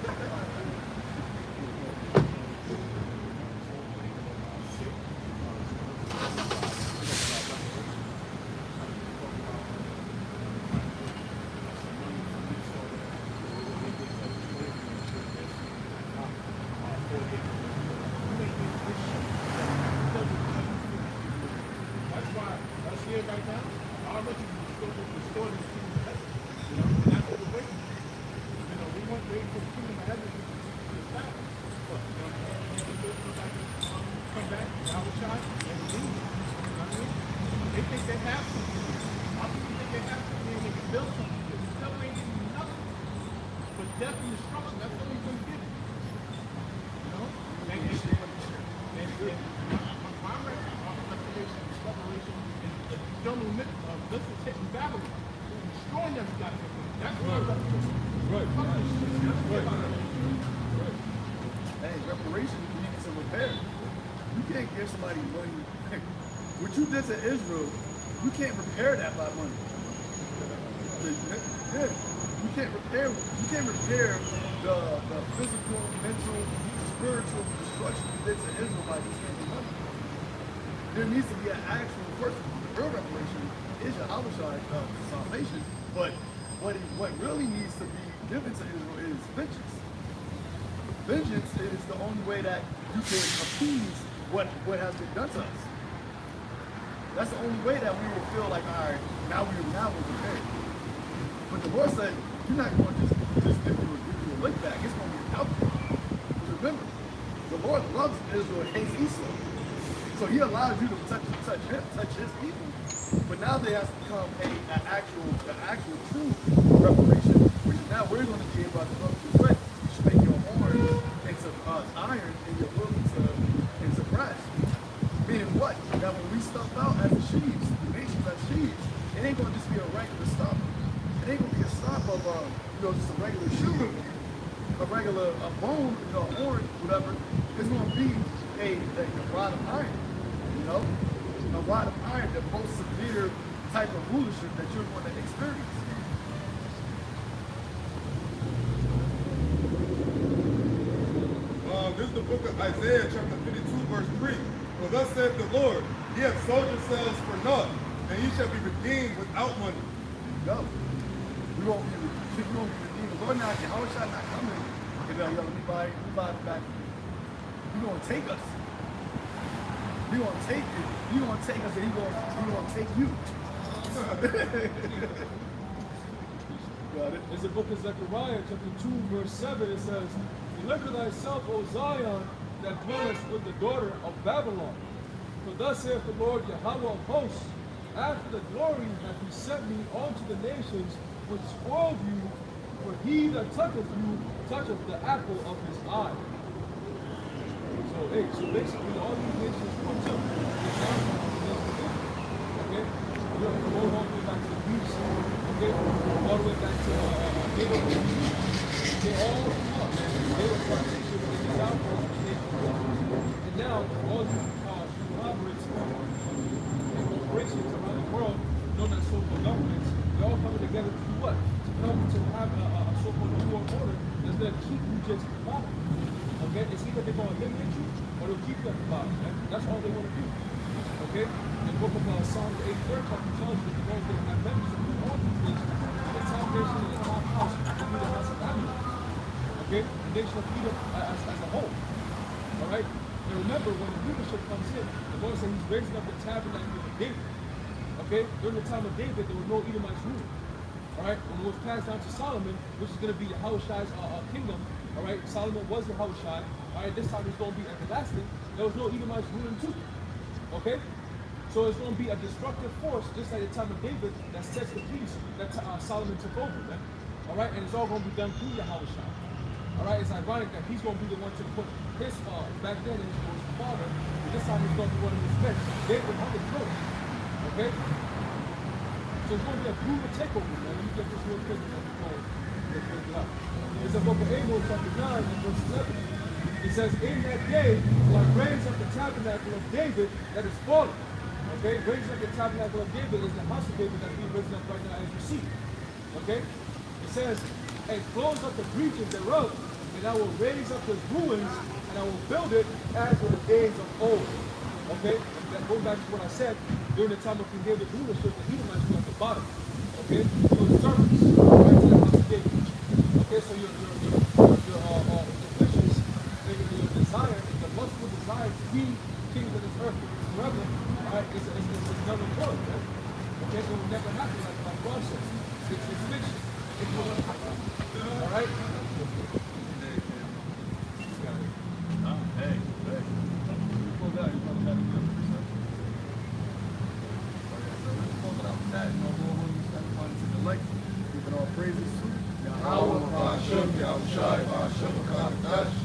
Hey, reparation needs some repair. You can't give somebody money. What you did to Israel, you can't repair that by money. Yeah. You can't repair the physical, mental, spiritual destruction you did to Israel by just giving money. There needs to be an actual person. The real reparation is your salvation, but what really needs to be given to Israel is vengeance. Vengeance is the only way that you can appease what has been done to us. That's the only way that we will feel like, all right, now we're prepared. But the Lord said, you're not going to just give you a lick back. It's going to be an outcome. Remember, the Lord loves Israel and hates Esau. So he allows you to touch his people. But now there has to come an actual true reparation, which is now we're going to be able to go to what? You should make your horns into iron and your wood into brass. Meaning what? That when we stop out as the sheaves, the nations as sheaves, it ain't gonna just be a regular stop. It ain't gonna be a stop of just a regular shoe, a regular bone, a horn, whatever. It's gonna be a rod of iron, a rod of iron, the most severe type of rulership that you're going to experience. This is the book of Isaiah, chapter 52, verse 3. For thus saith the Lord, ye have sold yourselves for naught, and ye shall be redeemed without money. There you go. We won't be redeemed. The Lord not, how shall not coming? And yo, let me buy it back. You're gonna take us. You're gonna take it. You're gonna take us, and He's gonna take you. Got it. It's the book of Zechariah, chapter 2, verse 7. It says, deliver thyself, O Zion, that dwellest with the daughter of Babylon. For thus saith the Lord Yahweh of hosts, after the glory hath he sent me unto the nations which spoiled you, for he that toucheth you toucheth the apple of his eye. So basically all these nations partook in the downfall of the nation of Israel. Okay? You have to go all the way back to the Greeks, okay? All the way back to David. They all come up, man. They were partaking in the downfall of the nation of Israel. And now all these conglomerates and corporations around the world, known as so-called governments, they're all coming together to do what? To come to have a so-called new world order that's going to keep you just at the bottom. Okay? It's either they're going to eliminate you or they'll keep you at the bottom. Man. That's all they want to do. Okay? The book of Psalms 83rd chapter tells you that you're going to have members of all these nations. The top nation in the top house will be the house of Babylon. Okay? The nation of Edom as a whole. Alright? And remember, when the leadership comes in, the Lord said He's raising up the tabernacle of David. Okay? During the time of David, there was no Edomites ruling. Alright? When it was passed down to Solomon, which is going to be the Yahushai's kingdom, alright? Solomon was the Yahushai. Alright? This time it's going to be everlasting. There was no Edomites ruling too. Okay? So it's going to be a destructive force, just like the time of David, that sets the peace that Solomon took over. Right? Alright? And it's all going to be done through Yahushai. Alright? It's ironic that he's going to be the one to put his back then it was his father, but this time he's going to be one of his men. David on the throne. Okay? So it's going to be a brutal takeover, man. Let me get this real quick and then we'll get it up. It's the book of Amos, chapter 9, and verse 11. It says, in that day will I raise up the tabernacle of David that is fallen. Okay? Raising up the tabernacle of David is the house of David that's being risen up right now as you see. Okay? It says, and close up the breaches thereof, and I will raise up the ruins, and I will build it as in the days of old. Okay? And that goes back to what I said during the time of King David's rulership, the Edomites were at the bottom. Okay? So it's servants, right to the house of David. Okay, so your wishes, your desire, the lustful desire to be king of this earth forever, right, is another word, right? Okay, it will never happen like God said. It's fiction. It will not happen. Alright? Hey. Pull that. You probably got to do it. Pull it out with that. No more when you start finding to the light. Giving all praises to Yahweh, Hashem, Yahushai, Hashem, Kaddash.